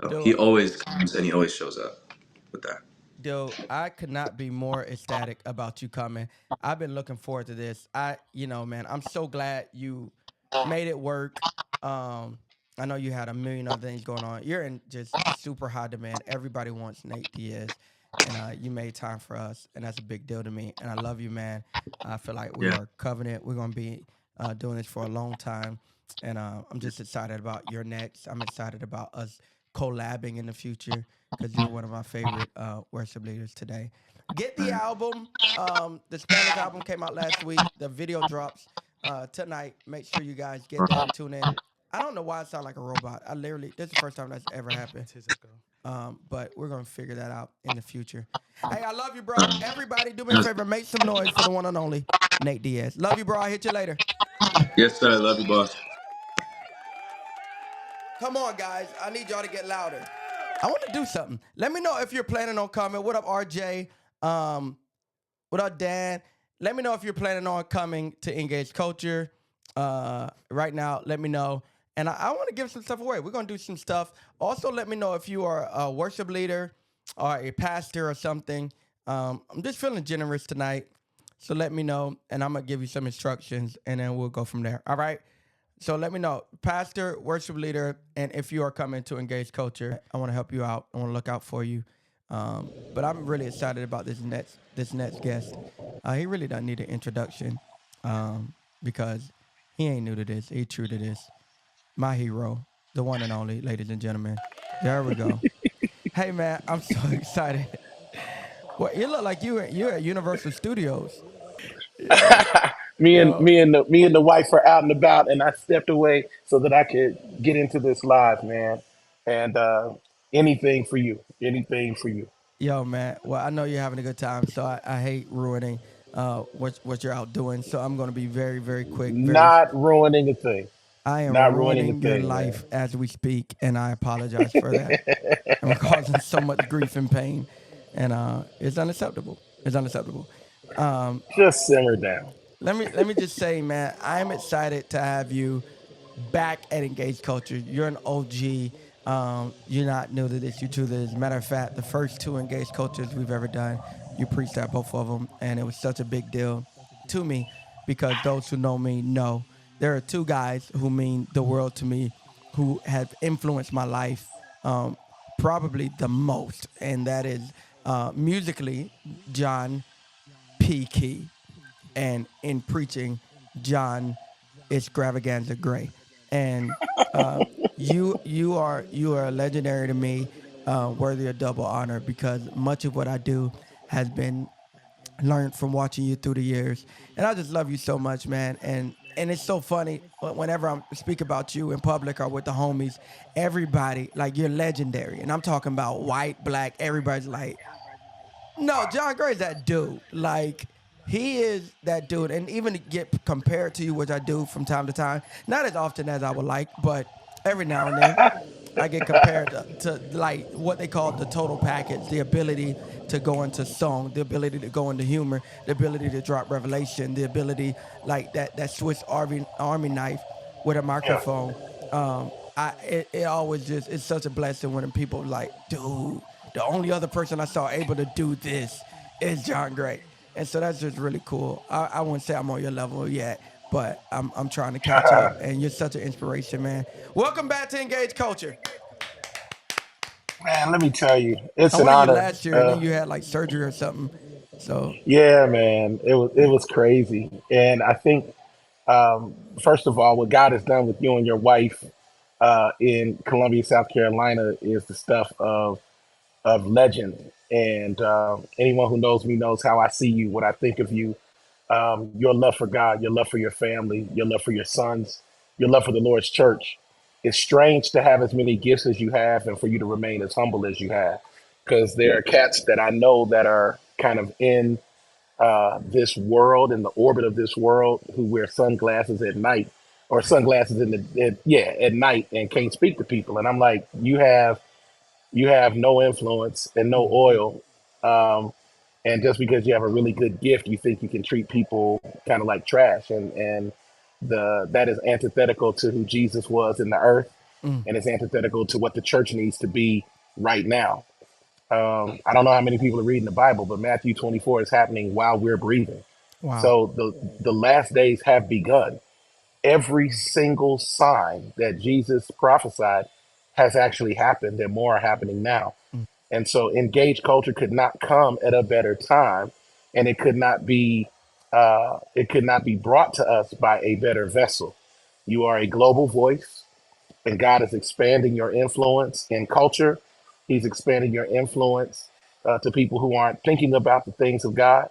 So he always comes and he always shows up with that. Dude, I could not be more ecstatic about you coming. I've been looking forward to this. Man, I'm so glad you made it work. I know you had a million other things going on. You're in just super high demand. Everybody wants Nate Diaz, and you made time for us, and that's a big deal to me. And I love you, man. I feel like we are covenant. We're gonna be doing this for a long time, and I'm just excited about your next. I'm excited about us collabing in the future because you're one of my favorite worship leaders today. Get the album. The Spanish album came out last week. The video drops tonight. Make sure you guys get that and tune in. I don't know why I sound like a robot. This is the first time that's ever happened. But we're going to figure that out in the future. Hey, I love you, bro. Everybody, do me a favor. Make some noise for the one and only Nate Diaz. Love you, bro. I'll hit you later. Yes, sir. Love you, boss. Come on, guys. I need y'all to get louder. I want to do something. Let me know if you're planning on coming. What up, RJ? What up, Dan? Let me know if you're planning on coming to Engage Culture. Right now, let me know. And I want to give some stuff away. We're going to do some stuff. Also, let me know if you are a worship leader or a pastor or something. I'm just feeling generous tonight. So let me know, and I'm going to give you some instructions, and then we'll go from there. All right? So let me know, pastor, worship leader, and if you are coming to Engage Culture, I want to help you out. I want to look out for you. But I'm really excited about this next guest. He really doesn't need an introduction because he ain't new to this. He true to this. My hero, the one and only, ladies and gentlemen. There we go. Hey, man, I'm so excited. Well, you look like you're at Universal Studios. Me and the wife are out and about, and I stepped away so that I could get into this live, man. And anything for you, anything for you. Yo, man. Well, I know you're having a good time, so I hate ruining what you're out doing. So I'm going to be very, very quick. Not ruining a thing. I am Not ruining a ruining your thing, life man. as we speak, and I apologize for that. I'm causing so much grief and pain, and it's unacceptable. It's unacceptable. Just simmer down. Let me just say, man, I'm excited to have you back at Engage Culture. You're an OG. You're not new to this. You're true to this. Matter of fact, the first two Engage Cultures we've ever done, you preached at both of them, and it was such a big deal to me because those who know me know there are two guys who mean the world to me, who have influenced my life probably the most, and that is musically John P. Key, and in preaching John Extravaganza Gray. And you are legendary to me, worthy of double honor because much of what I do has been learned from watching you through the years. And I just love you so much, man. And it's so funny whenever I speak about you in public or with the homies, everybody, like, you're legendary. And I'm talking about white, black, everybody's like, no, John Gray's that dude. Like, he is that dude. And even to get compared to you, which I do from time to time, not as often as I would like, but every now and then, I get compared to like what they call the total package, the ability to go into song, the ability to go into humor, the ability to drop revelation, the ability like that Swiss Army knife with a Yeah. microphone. It always just, it's such a blessing when people like, dude, the only other person I saw able to do this is John Gray. And so that's just really cool. I wouldn't say I'm on your level yet, but I'm trying to catch up. And you're such an inspiration, man. Welcome back to Engage Culture. Man, let me tell you, it's I an wanted you honor. last year, and then you had like surgery or something. So Yeah, man, it was crazy, and I think first of all, what God has done with you and your wife in Columbia, South Carolina, is the stuff of legend. And anyone who knows me knows how I see you, what I think of you, your love for God, your love for your family, your love for your sons, your love for the Lord's church. it's strange to have as many gifts as you have and for you to remain as humble as you have. Because there are cats that I know that are kind of in this world, in the orbit of this world, who wear sunglasses at night or sunglasses at night and can't speak to people. And I'm like, you have no influence and no oil. Um, and just because you have a really good gift, you think you can treat people kind of like trash. And that is antithetical to who Jesus was in the earth, Mm. and it's antithetical to what the church needs to be right now. I don't know how many people are reading the Bible, but Matthew 24 is happening while we're breathing. Wow. So the last days have begun. Every single sign that Jesus prophesied has actually happened, and more are happening now. Mm. And so engaged culture could not come at a better time, and it could not be brought to us by a better vessel. You are a global voice, and God is expanding your influence in culture. He's expanding your influence to people who aren't thinking about the things of God.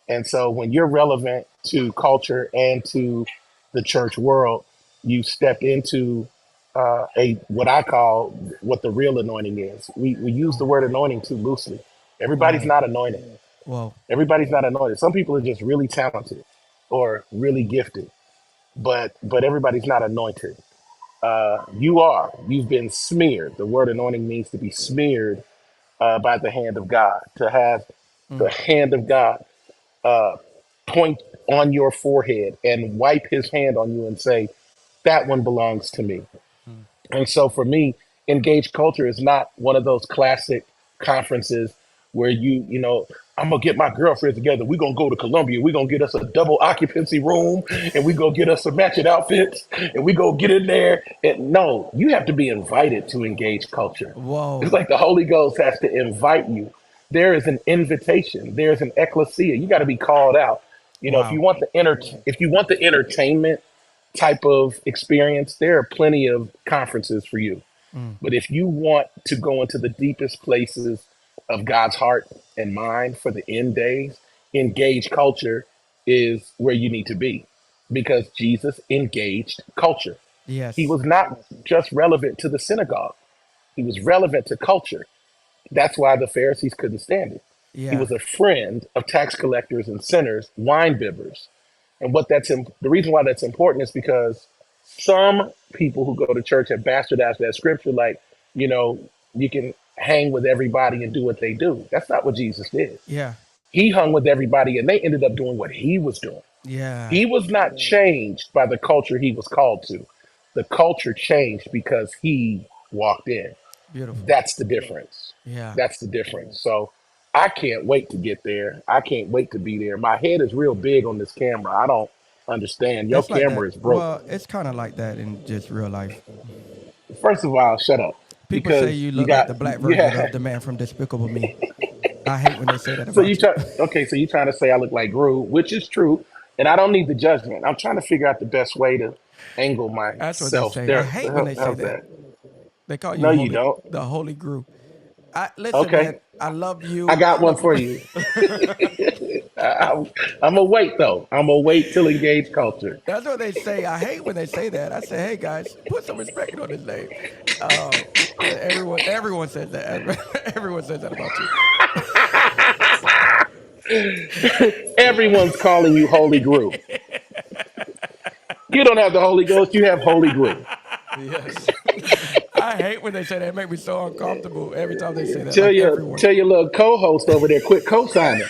And so when you're relevant to culture and to the church world, you step into a what I call what the real anointing is. We use the word anointing too loosely. Everybody's Right. not anointed. Whoa. Everybody's not anointed. Some people are just really talented or really gifted, but everybody's not anointed. You are. You've been smeared. The word anointing means to be smeared by the hand of God. To have the Mm. hand of God uh, point on your forehead and wipe his hand on you and say, that one belongs to me. Mm. And so for me, engaged culture is not one of those classic conferences where I'm gonna get my girlfriend together. We're gonna go to Columbia. We're gonna get us a double occupancy room and we go get us some matching outfits and we go get in there. And no, you have to be invited to engage culture. It's Whoa. like the Holy Ghost has to invite you. There is an invitation. There's an ecclesia. You got to be called out. If you Wow. want if you want the entertainment type of experience, there are plenty of conferences for you. Mm. But if you want to go into the deepest places of God's heart and mind for the end days, engaged culture is where you need to be because Jesus engaged culture. He Yes. was not just relevant to the synagogue, he was relevant to culture. That's why the Pharisees couldn't stand it. He Yeah. was a friend of tax collectors and sinners, wine bibbers. And the reason why that's important is because some people who go to church have bastardized that scripture, like, you know, you can hang with everybody and do what they do. That's not what Jesus did. Yeah. He hung with everybody and they ended up doing what he was doing. Yeah. He was not changed by the culture he was called to. The culture changed because he walked in. Beautiful. That's the difference. Yeah. That's the difference. So I can't wait to get there. I can't wait to be there. My head is real big on this camera. I don't understand. Your It's like that. camera is broke. Well, it's kind of like that in just real life. First of all, shut up. People say Because you you look like got the black version yeah. of the man from Despicable Me. I hate when they say that So you about you. try okay, so you're trying to say I look like Gru, which is true. And I don't need the judgment. I'm trying to figure out the best way to angle That's what they myself. say. I There, hate when they say how's that. that? They call you No, you holy, don't. the holy Gru. I listen, man. Okay. I love I you. I got one love. for you. I'm gonna wait though. I'm gonna wait till engage culture. That's what they say. I hate when they say that. I say, hey guys, put some respect on his name. Uh, everyone says that. Everyone says that about you. Everyone's calling you Holy Group. You don't have the Holy Ghost. You have Holy Group. Yes. I hate when they say that. It makes me so uncomfortable every time they say that. Like everyone. Tell your little co-host over there, quit co-signing.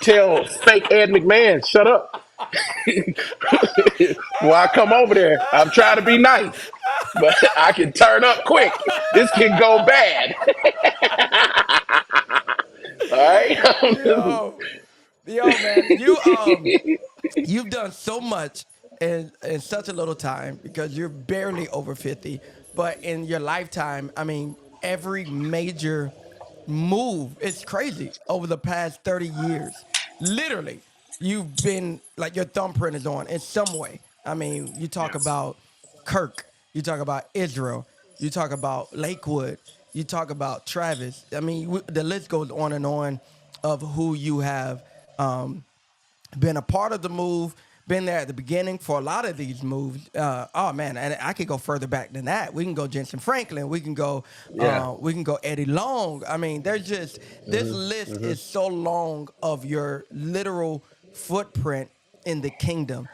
Tell fake Ed McMahon, shut up. Well, I come over there. I'm trying to be nice, but I can turn up quick. This can go bad. All right. Yo, yo, man, you've done so much in such a little time because you're barely over 50, but in your lifetime, I mean, every major move, it's crazy over the past 30 years. Literally, you've been like your thumbprint is on in some way. I mean, you talk Yes. about Kirk, you talk about Israel, you talk about Lakewood, you talk about Travis. I mean, the list goes on and on of who you have um, been a part of the move, been there at the beginning for a lot of these moves. Oh man, and I could go further back than that. We can go Jensen Franklin. Yeah. We can go Eddie Long. I mean, there's just this list is so long of your literal footprint in the kingdom.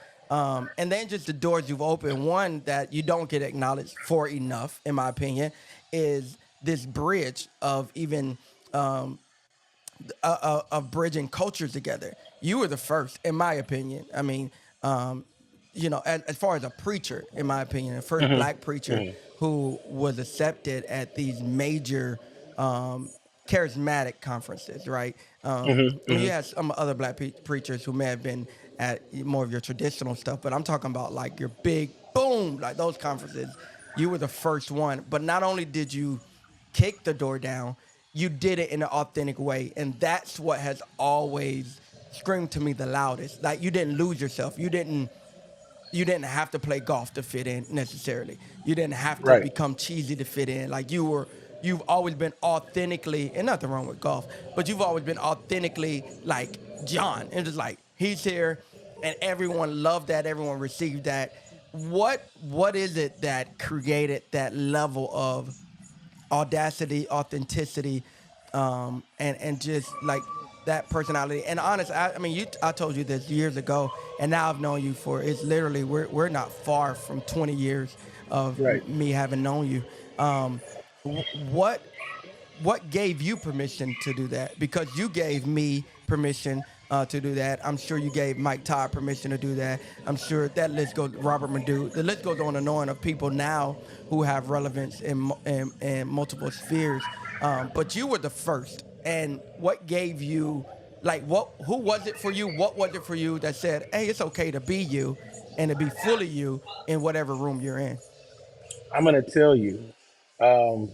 And then just the doors you've opened. One that you don't get acknowledged for enough, in my opinion, is this bridge of even of bridging cultures together. You were the first, in my opinion. I mean, um, as far as a preacher, in my opinion, the first black preacher who was accepted at these major charismatic conferences, right? You had some other black preachers who may have been at more of your traditional stuff, but I'm talking about like your big boom, like those conferences. You were the first one, but not only did you kick the door down, you did it in an authentic way, and that's what has always screamed to me the loudest. Like you didn't lose yourself. You didn't have to play golf to fit in necessarily. You didn't have to Right. become cheesy to fit in. Like you've always been authentically, and nothing wrong with golf, but you've always been authentically like John. And just like he's here, and everyone loved that, everyone received that. What is it that created that level of audacity, authenticity, and just like that personality? And honest, I mean, I told you this years ago, and now I've known you for it's literally we're not far from 20 years of Right. me having known you. What what gave you permission to do that? Because you gave me permission to do that. I'm sure you gave Mike Todd permission to do that. I'm sure that list goes, Robert Madu. The list goes on and on of people now who have relevance in multiple spheres. But you were the first. And what gave you, like, who was it for you? What was it for you that said, hey, it's okay to be you and to be fully you in whatever room you're in? I'm going to tell you,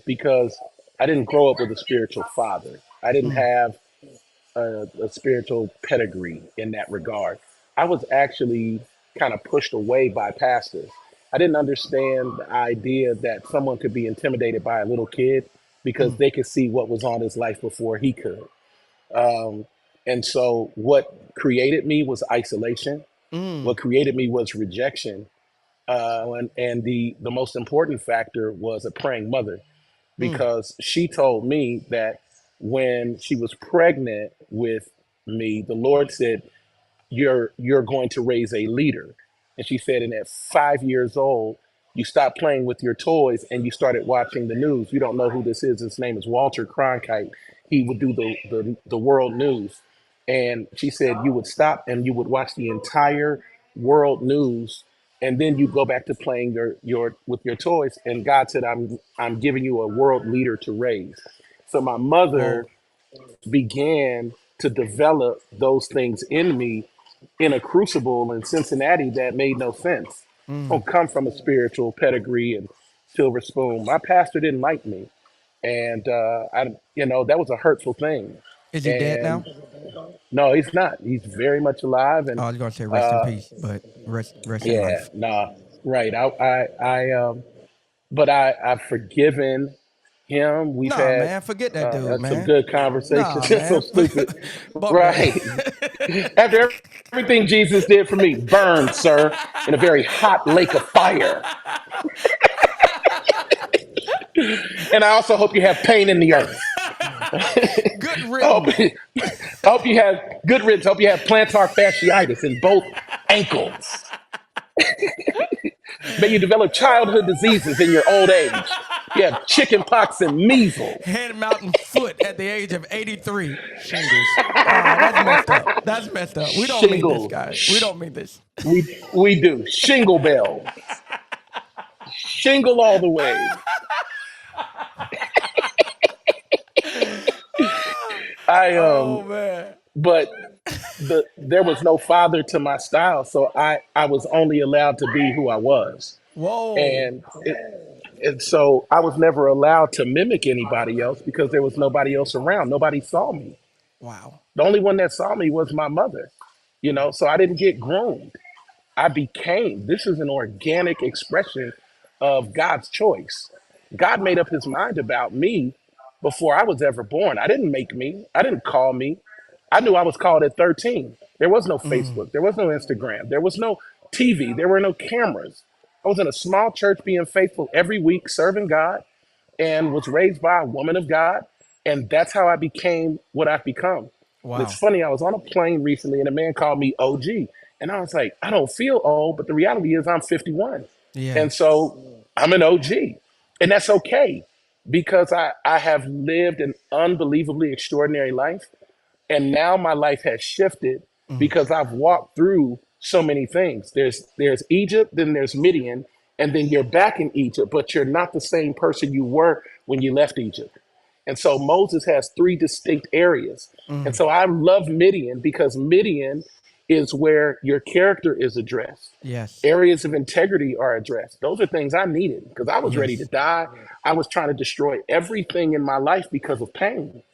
because I didn't grow up with a spiritual father. I didn't Mm, have a spiritual pedigree in that regard. I was actually kind of pushed away by pastors. I didn't understand the idea that someone could be intimidated by a little kid because mm, they could see what was on his life before he could. Um, and so, what created me was isolation. mm, What created me was rejection. And the most important factor was a praying mother, mm, because she told me that when she was pregnant with me, the Lord said, you're going to raise a leader. And she said, and at 5 years old, you stopped playing with your toys and you started watching the news. You don't know who this is. His name is Walter Cronkite. He would do the world news. And she said you would stop and you would watch the entire world news, and then you go back to playing your with your toys. And God said, I'm giving you a world leader to raise. So my mother whoa, began to develop those things in me in a crucible in Cincinnati that made no sense. I mm. don't come from a spiritual pedigree and silver spoon. My pastor didn't like me, and that was a hurtful thing. Is he dead now? And no, he's not. He's very much alive, and I was gonna say rest in uh, peace, but rest in yeah, life. nah, right. But I've forgiven him. We've Nah, had man, forget that dude, some man. good conversations. Nah, It's so man, stupid, bump right? that. After everything Jesus did for me, burned, sir, in a very hot lake of fire. And I also hope you have pain in the earth. Good I hope, riddance. I hope you have good riddance. I hope you have plantar fasciitis in both ankles. May you develop childhood diseases in your old age. You have chicken pox and measles. Head, mouth, and foot at the age of 83. Shingles. Oh, that's messed up. That's messed up. We don't mean this, Shingle. guys. We don't mean this. We do. Shingle bells. Shingle all the way. I Oh man. but there was no father to my style, so I was only allowed to be who I was. Whoa. And and so I was never allowed to mimic anybody else because there was nobody else around. Nobody saw me. Wow. The only one that saw me was my mother, so I didn't get groomed. I became. This is an organic expression of God's choice. God made up his mind about me before I was ever born. I didn't make me. I didn't call me. I knew I was called at 13. There was no Facebook. There was no Instagram. There was no TV. There were no cameras. I was in a small church being faithful every week, serving God, and was raised by a woman of God. And that's how I became what I've become. And it's Wow. funny, I was on a plane recently and a man called me OG. And I was like, I don't feel old, but the reality is I'm 51. Yeah. And so I'm an OG. And that's okay because I have lived an unbelievably extraordinary life. And now my life has shifted because I've walked through so many things. There's Egypt, then there's Midian, and then you're back in Egypt, but you're not the same person you were when you left Egypt. And so Moses has three distinct areas. And so I love Midian because Midian is where your character is addressed. Yes. Areas of integrity are addressed. Those are things I needed because I was ready to Yes. die. I was trying to destroy everything in my life because of pain.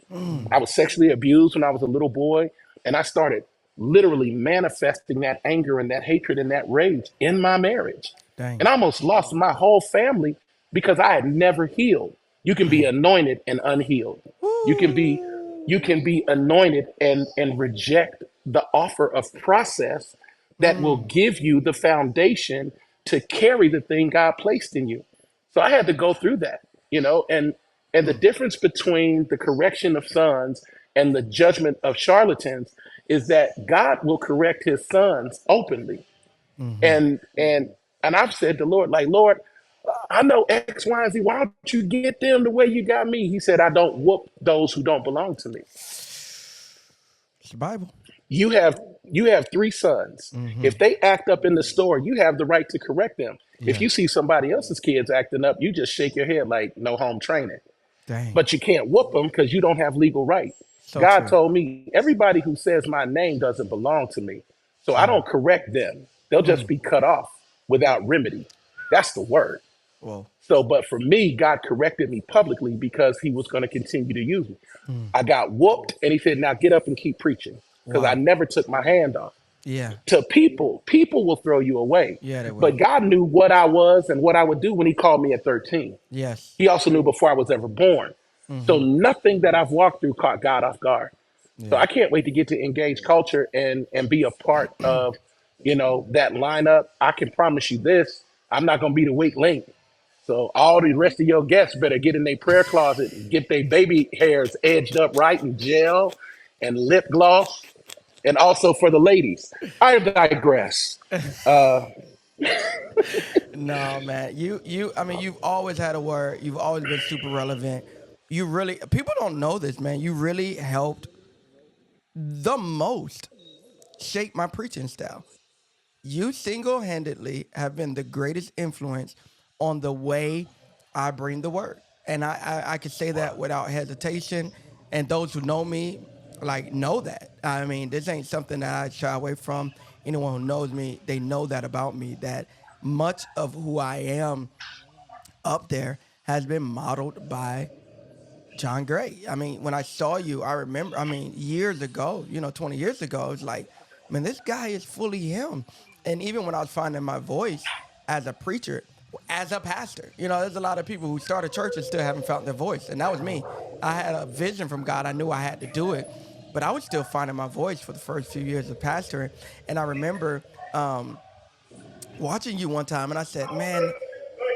I was sexually abused when I was a little boy, and I started literally manifesting that anger and that hatred and that rage in my marriage. Dang. And I almost lost my whole family because I had never healed. You can be anointed and unhealed. You can be you can be anointed and reject the offer of process that will give you the foundation to carry the thing God placed in you. So I had to go through that, and the difference between the correction of sons and the judgment of charlatans is that God will correct his sons openly. And I've said to Lord, like, Lord, I know X, Y, and Z. Why don't you get them the way you got me? He said, I don't whoop those who don't belong to me. It's the Bible. You have three sons. If they act up in the store, you have the right to correct them. If Yeah. you see somebody else's kids acting up, you just shake your head like no home training. Dang. But you can't whoop them because you don't have legal right. So God true. told me everybody who says my name doesn't belong to me. So I don't correct them. They'll just be cut off without remedy. That's the word. Whoa. So, but for me, God corrected me publicly because he was going to continue to use me. I got whooped and he said, now get up and keep preaching because I Wow. never took my hand off. Yeah. To people will throw you away. Yeah, they But will. God knew what I was and what I would do when he called me at 13. Yes. He also knew before I was ever born. So nothing that I've walked through caught God off guard. So Yeah. I can't wait to get to engage culture and be a part of, that lineup. I can promise you this, I'm not going to be the weak link. So all the rest of your guests better get in their prayer closet and get their baby hairs edged up right and gel and lip gloss. And also for the ladies, I digress. No, man. I mean, you've always had a word. You've always been super relevant. You really, people don't know this, man. You really helped the most shape my preaching style. You single-handedly have been the greatest influence on the way I bring the word. And I can say that without hesitation. And those who know me, like, know that. I mean, this ain't something that I shy away from. Anyone who knows me, they know that about me, that much of who I am up there has been modeled by John Gray. I mean, when I saw you, I remember, I mean, years ago, 20 years ago, it was like, man, this guy is fully him. And even when I was finding my voice as a preacher, as a pastor, there's a lot of people who start a church and still haven't found their voice. And that was me. I had a vision from God. I knew I had to do it. But I was still finding my voice for the first few years of pastoring. And I remember watching you one time, and I said, man,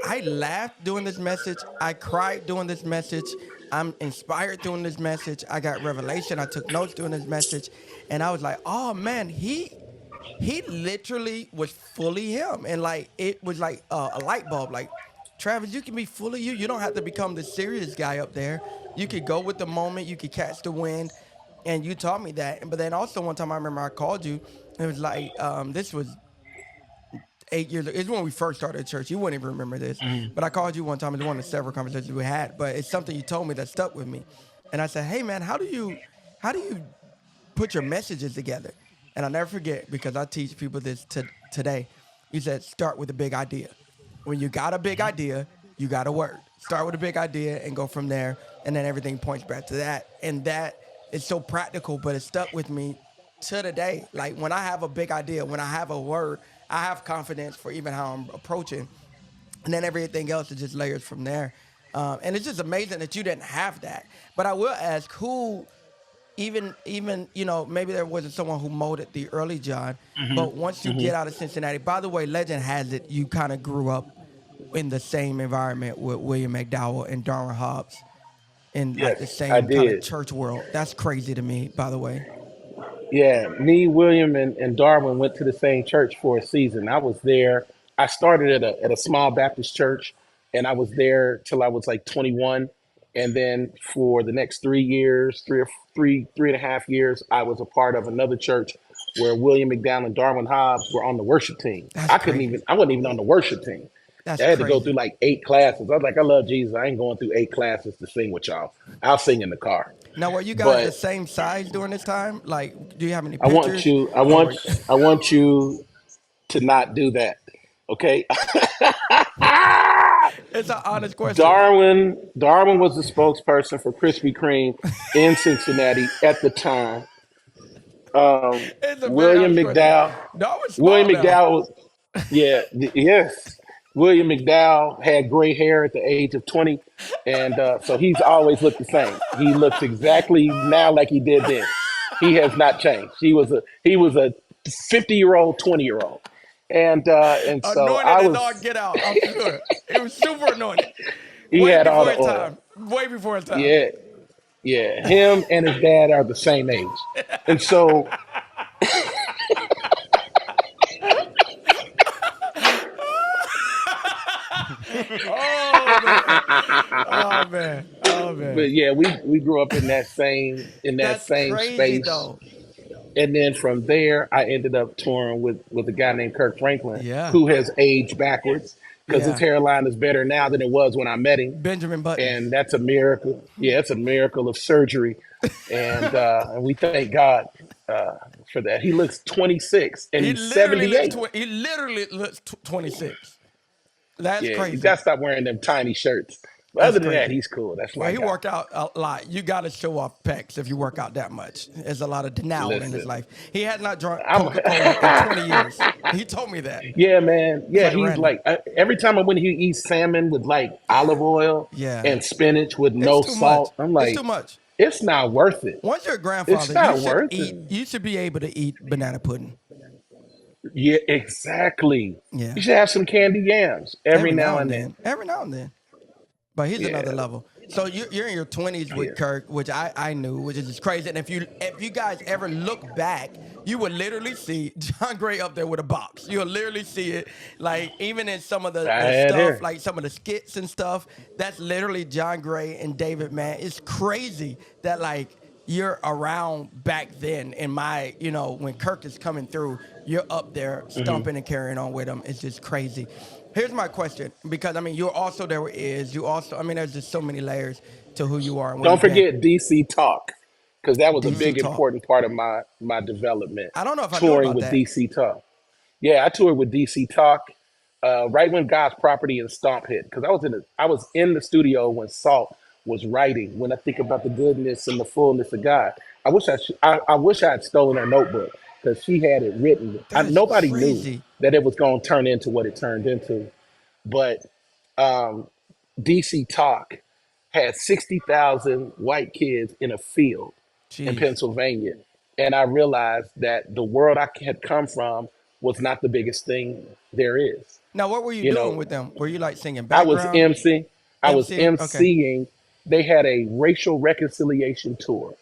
I laughed doing this message. I cried doing this message. I'm inspired doing this message. I got revelation. I took notes doing this message. And I was like, oh man, he literally was fully him. And like, it was like a light bulb. Like, Travis, you can be fully you. You don't have to become the serious guy up there. You could go with the moment. You could catch the wind. And you taught me that. But then also one time I remember I called you. It was like, this was 8 years ago. It's when we first started church. You wouldn't even remember this. But I called you one time. It's one of the several conversations we had. But it's something you told me that stuck with me. And I said, hey man, how do you put your messages together? And I'll never forget, because I teach people this today. You said, start with a big idea. When you got a big idea, you got a word. Start with a big idea and go from there. And then everything points back to that. And that is so practical, but it stuck with me to the day. Like, when I have a big idea, when I have a word, I have confidence for even how I'm approaching. And then everything else is just layers from there. And it's just amazing that you didn't have that. But I will ask, even maybe there wasn't someone who molded the early John, but once you Hmm. get out of Cincinnati, by the way, legend has it you kind of grew up in the same environment with William McDowell and Darwin Hobbs in like Yes, the I same kind of did. church world. That's crazy to me, by the way. Yeah, me, William, and Darwin went to the same church for a season. I was there. I started at a small Baptist church, and I was there till I was like 21. And then for the next 3 years, three and a half years, I was a part of another church where William McDowell and Darwin Hobbs were on the worship team. That's crazy. I wasn't even on the worship team. I That's had to go through crazy. like 8 classes. I was like, I love Jesus. I ain't going through 8 classes to sing with y'all. I'll sing in the car. Now, were you guys the But same size during this time? Like, do you have any I want pictures? you, Or were I want you to not do that. Okay. it's an honest question. Darwin was the spokesperson for Krispy Kreme in Cincinnati at the time. It's a very William honest question. McDowell, No, it's William small now. McDowell, yeah, yes. William McDowell had gray hair at the age of 20, and so he's always looked the same. He looks exactly now like he did then. He has not changed. He was a 50-year-old, 20-year-old, and so Anointed I as all was. get out, I'm sure. It was super anointed. He Way had all before the his oil. time. Way before his time. Yeah, yeah. Him and his dad are the same age, and so Oh man. Oh man. Oh man. but yeah, we grew up in that That's same crazy space. though. And then from there, I ended up touring with a guy named Kirk Franklin, Yeah. who has aged backwards because his Yeah. hairline is better now than it was when I met him, Benjamin Button. and that's a miracle. Yeah, it's a miracle of surgery, and we thank God uh, for that. He looks 26, and he's 78. He literally looks 26. That's Yeah, you crazy. got to stop wearing them tiny shirts. But That's other than that, crazy. he's cool. That's Well, my he guy. worked out a lot. You got to show off pecs if you work out that much. There's a lot of denial in his Listen, life. He has not drunk I'm. Coca-Cola in 20 years. He told me that. Yeah, man. It's Yeah, like he's random. like every time I went, he eats salmon with like olive oil Yeah. and spinach with It's no too much. salt. I'm It's too like, much. it's not worth it. Once you're a It's grandfather, not worth it. you should be able to eat banana pudding. Yeah, exactly. Yeah. You should have some candy yams every Every now now and and then. then. Every now and then. But he's another Yeah, level. So you're in your 20s yeah. with Kirk, which I knew, which is just crazy. And if you guys ever look back, you would literally see John Gray up there with a box. You'll literally see it, like even in some of I the had stuff, her. like some of the skits and stuff. That's literally John Gray and David. Man, it's crazy that like you're around back then. In my, when Kirk is coming through, you're up there Hmm. stumping and carrying on with him. It's just crazy. Here's my question, because I mean, you're also there with Iz. You also, I mean, there's just so many layers to who you are and where Don't you've been. forget DC Talk, because that was a DC big Talk. important part of my development. I don't know if I knew Touring about with that. DC Talk. Yeah, I toured with DC Talk right when God's Property and Stomp hit, because I was in the studio when Salt was writing. When I think about the goodness and the fullness of God, I wish I had stolen her notebook because she had it written. That is Nobody knew crazy. that it was going to turn into what it turned into, but um, DC Talk had 60,000 white kids in a field in Jeez. Pennsylvania. And I realized that the world I had come from was not the biggest thing there is. Now, what were you You doing know, with them? Were you like singing I was background, MC, I was MCing? Okay. MCing. They had a racial reconciliation tour,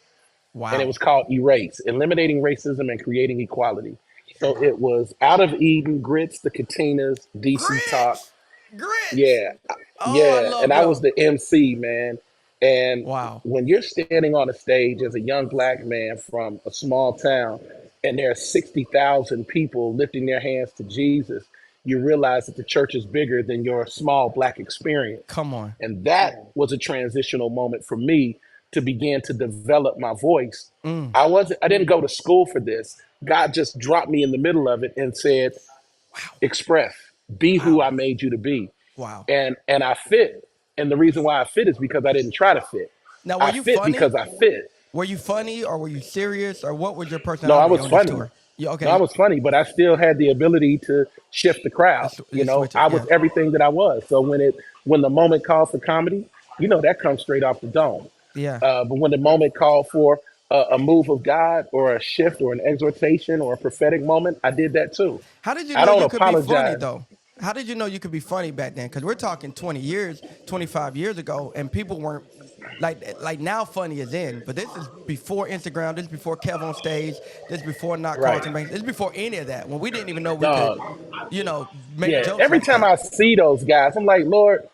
and it Wow. was called Erase, Eliminating Racism and Creating Equality. So it was Out of Eden, Grits, the Katinas, DC Talk. Grits. Grits. Yeah, Oh, I yeah, and love I was them. the MC, man. And Wow. when you're standing on a stage as a young black man from a small town, and there are 60,000 people lifting their hands to Jesus, you realize that the church is bigger than your small black experience. Come on. And that was a transitional moment for me to begin to develop my voice. Mm. I didn't go to school for this. God just dropped me in the middle of it and said, Wow. express, be who Wow. I made you to be. Wow. And I fit. And the reason why I fit is because I didn't try to fit. Now, were I you fit funny? because I fit. Were you funny, or were you serious, or what was your No, I personality was on this funny. tour? Yeah. No, I Okay. was funny, but I still had the ability to shift the crowd. You switch it. I was Yeah. everything that I was. So when the moment called for comedy, that comes straight off the dome. Yeah. But when the moment called for a move of God or a shift or an exhortation or a prophetic moment, I did that too. How did you I know don't you could be funny apologize. though? How did you know you could be funny back then? Because we're talking 20 years, 25 years ago, and people weren't like now funny is in. But this is before Instagram. This is before Kev on stage. This is before not Right. Carlton Banks. This is before any of that. When we didn't even know we could, Dog. make Yeah. jokes Every like time that. I see those guys, I'm like, Lord,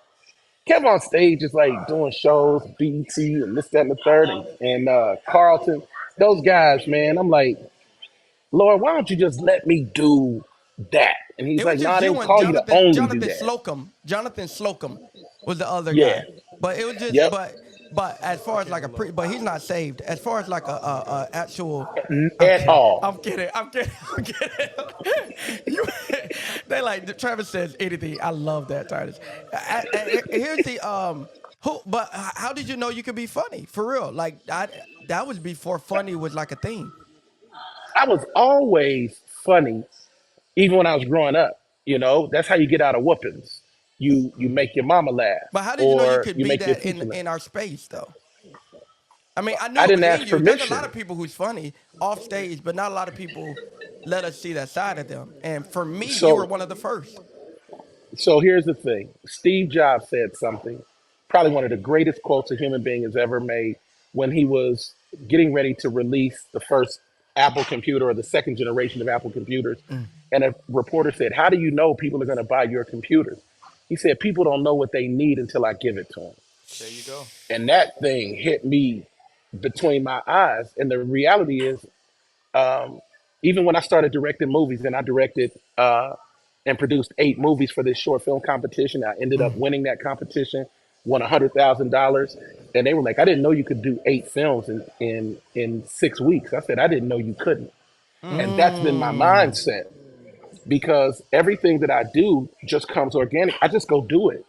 Kevin on stage is like doing shows, BT and this, that, and the third, and Carlton. Those guys, man, I'm like, Lord, why don't you just let me do that? And he's It was like, just nah, I you didn't and call you to Jonathan. only do Jonathan that. Slocum. Jonathan Slocum was the other Yeah. guy. But it was just, Yep. but as far as like but he's not saved. As far as like a actual, I'm At kidding. all. I'm kidding. I'm kidding. I'm kidding. you, they like Travis says anything. I love that, Titus. Here's the who. But how did you know you could be funny for real? Like that was before funny was like a thing. I was always funny, even when I was growing up. You know, that's how you get out of whoopings. You make your mama laugh, But how did you know you or could you be make your that teacher laugh. in our space though? I mean, I knew I it didn't was in ask you. There's a lot permission. of people who's funny off stage, but not a lot of people let us see that side of them. And for me, you were So one of the first. So here's the thing. Steve Jobs said something, probably one of the greatest quotes a human being has ever made, when he was getting ready to release the first Apple computer or the second generation of Apple computers. And a reporter said, how do you know people are going to buy your computers? He said, people don't know what they need until I give it to them. There you go. And that thing hit me between my eyes. And the reality is, um, even when I started directing movies, and I directed and produced 8 movies for this short film competition, I ended up winning that competition, won $100,000, and they were like, "I didn't know you could do 8 films in 6 weeks." I said, "I didn't know you couldn't," and that's been my Mm, mindset because everything that I do just comes organic. I just go do it.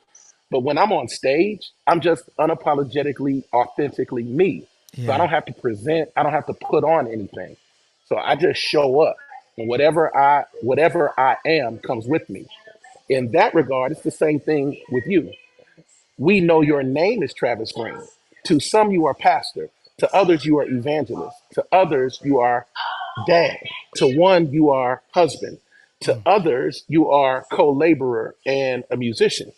But when I'm on stage, I'm just unapologetically, authentically me. So I yeah, don't have to present, I don't have to put on anything. So I just show up. And whatever I am comes with me. In that regard, it's the same thing with you. We know your name is Travis Green. To some, you are pastor. To others, you are evangelist. To others, you are dad. To one, you are husband. To others, you are co laborer and a musician.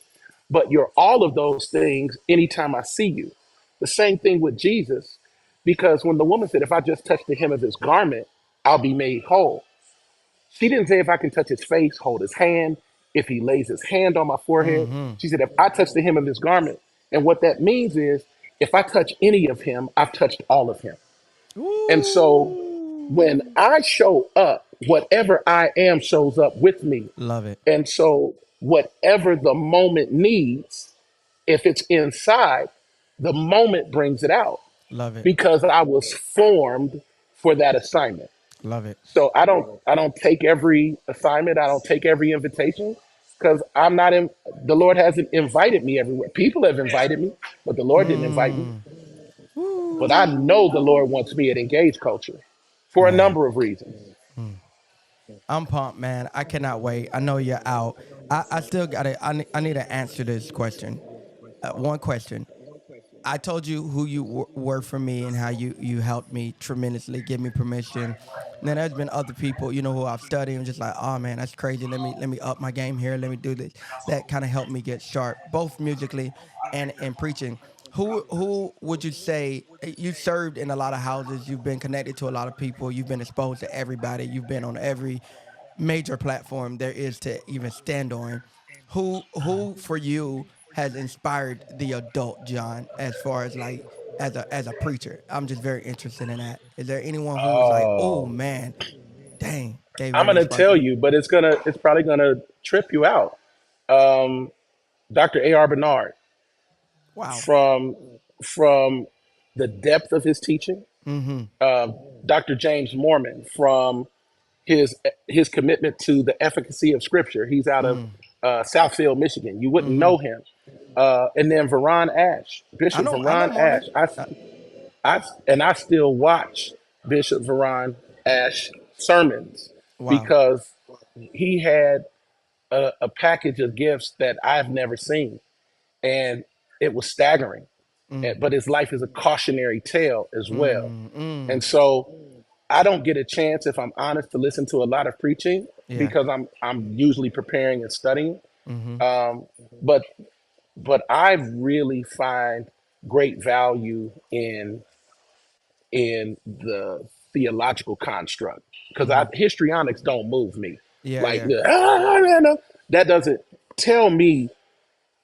But you're all of those things anytime I see you. The same thing with Jesus, because when the woman said, if I just touch the hem of his garment, I'll be made whole. She didn't say if I can touch his face, hold his hand, if he lays his hand on my forehead. She said, if I touch the hem of his garment. And what that means is, if I touch any of him, I've touched all of him. And so when ooh, I show up, whatever I am shows up with me. love it, And so whatever the moment needs, if it's inside, the moment brings it out love it, because I was formed for that assignment. love it. So I don't take every assignment. I don't take every invitation because I'm not in. The Lord hasn't invited me everywhere. People have invited me, but the Lord didn't invite me. Mm, But I know the ooh, Lord wants me at Engage Culture for a man. number of reasons. I'm pumped, man. I cannot wait. I know you're out. I still got it. I need to answer this question. One question. I told you who you were for me and how you helped me tremendously, give me permission. And then there's been other people, who I've studied and just like, oh man, that's crazy. Let me up my game here. Let me do this. That kind of helped me get sharp, both musically and in preaching. Who would you say you served in a lot of houses? You've been connected to a lot of people. You've been exposed to everybody. You've been on every major platform there is to even stand on. Who for you has inspired the adult John as far as like as a preacher? I'm just very interested in that. Is there anyone who was like, oh Oh, man, dang, they I'm really gonna sparked tell me? you, but it's probably gonna trip you out. Um, Dr. A.R. Bernard, Wow. from from the depth of his teaching. Mm-hmm. Dr. James Mormon, from his commitment to the efficacy of Scripture. He's out of Southfield, Michigan. You wouldn't Mm-hmm. know him. And then Veron Ash, Bishop I know Veron Ash. Mormon. Uh, I still watch Bishop Veron Ash sermons wow. because he had a package of gifts that I've never seen, and it was staggering. but his life is a cautionary tale as well. And so I don't get a chance, if I'm honest, to listen to a lot of preaching Yeah. because I'm usually preparing and studying. Um, but I really find great value in the theological construct because histrionics don't move me. Yeah, Like yeah. that doesn't tell me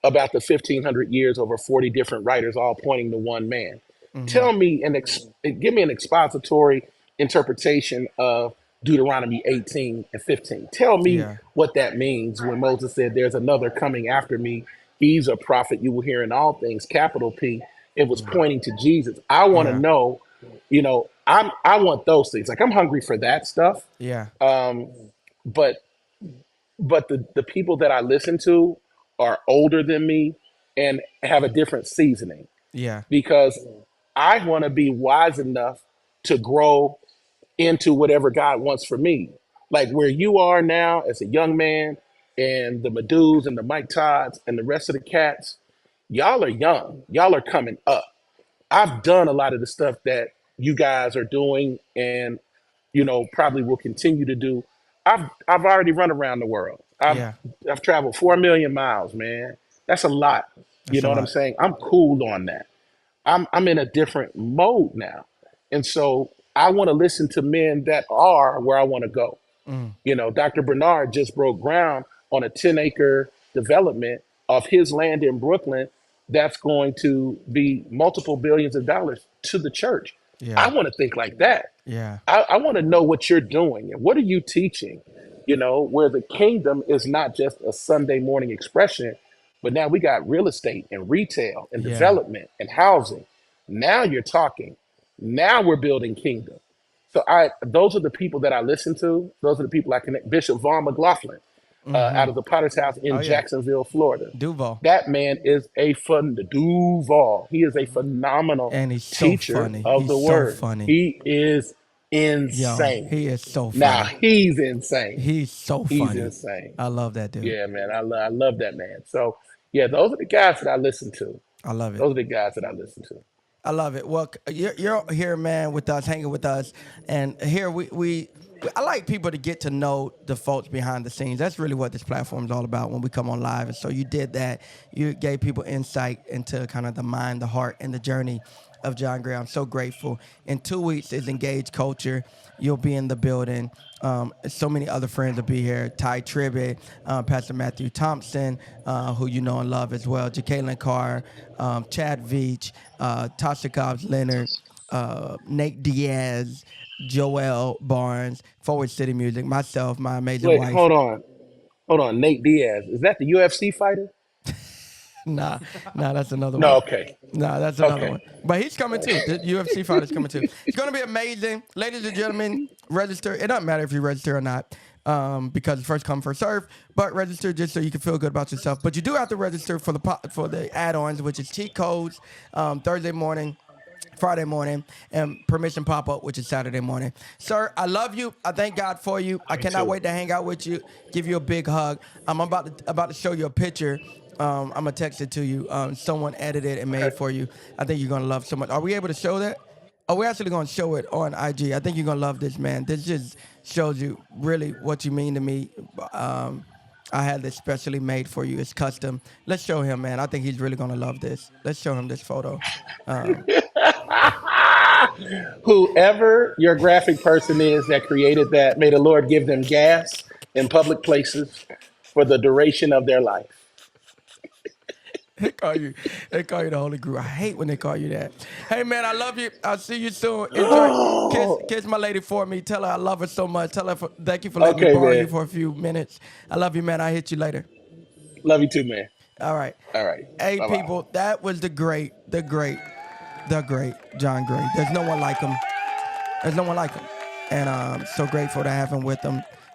about the 1500 years over 40 different writers all pointing to one man. Tell me give me an expository interpretation of Deuteronomy 18 and 15. Tell me Yeah. what that means when Moses said, "There's another coming after me. He's a prophet you will hear in all things," capital P. It was pointing to Jesus. I want to Yeah. know, I want those things. Like I'm hungry for that stuff. Yeah. But the people that I listen to are older than me and have a different seasoning Yeah. because I want to be wise enough to grow into whatever God wants for me. Like where you are now as a young man and the Madus and the Mike Todds and the rest of the cats, y'all are young. Y'all are coming up. I've done a lot of the stuff that you guys are doing and probably will continue to do. I've already run around the world. Yeah. I've traveled 4 million miles, man. That's a lot. You That's a know what I'm lot. saying? I'm cool on that. I'm in a different mode now. And so I want to listen to men that are where I want to go. Dr. Bernard just broke ground on a 10-acre development of his land in Brooklyn that's going to be multiple billions of dollars to the church. I Yeah. want to think like that. Yeah. I want to know what you're doing and what are you teaching, where the kingdom is not just a Sunday morning expression, but now we got real estate and retail and Yeah. development and housing. Now you're talking. Now we're building kingdom. So those are the people that I listen to. Those are the people I connect. Bishop Vaughn McLaughlin out of the Potter's House Oh in yeah. Jacksonville, Florida. Duval. That man is Duval. He is a phenomenal And he's so teacher funny. of He's the so word. funny. He is Yo, insane. he is so Now funny. he's insane. He's so He's funny. insane. I love that dude. Yeah, man. I love that man. So yeah, those are the guys that I listen to. I love it. Those are the guys that I listen to. I love it. Well, you're here, man, with us, hanging with us, and here I like people to get to know the folks behind the scenes. That's really what this platform is all about when we come on live. And so you did that. You gave people insight into kind of the mind, the heart, and the journey of John Gray. I'm so grateful. In 2 weeks is Engaged Culture. You'll be in the building. So many other friends will be here. Ty Tribbett, Pastor Matthew Thompson, who you know and love as well. Jacqueline Carr, Chad Veach, Tasha Cobbs Leonard, Nate Diaz, Joel Barnes, Forward City Music, myself, my amazing Wait, wife. hold on. Nate Diaz, is that the UFC fighter? Nah, that's another No, one. okay. Nah, that's another Okay. one. But he's coming too. The UFC fight is coming too. It's going to be amazing. Ladies and gentlemen, register. It doesn't matter if you register or not because it's first come, first serve. But register just so you can feel good about yourself. But you do have to register for the add-ons, which is cheat codes, Thursday morning, Friday morning, and permission pop-up, which is Saturday morning. Sir, I love you. I thank God for you. I cannot wait to hang out with you, give you a big hug. I'm about to show you a picture. I'm going to text it to you. Someone edited and made for you. I think you're going to love so much. Are we able to show that? Oh, we're actually going to show it on IG. I think you're going to love this, man. This just shows you really what you mean to me. I had this specially made for you. It's custom. Let's show him, man. I think he's really going to love this. Let's show him this photo. Whoever your graphic person is that created that, may the Lord give them gas in public places for the duration of their life. They call you the Holy Guru. I hate when they call you that. Hey, man, I love you. I'll see you soon. Enjoy. Kiss my lady for me. Tell her I love her so much. Tell her thank you for letting me borrow you for a few minutes. I love you, man. I'll hit you later. Love you too, man. All right. Hey, Bye-bye. people, that was the great John Gray. There's no one like him. And I'm so grateful to have him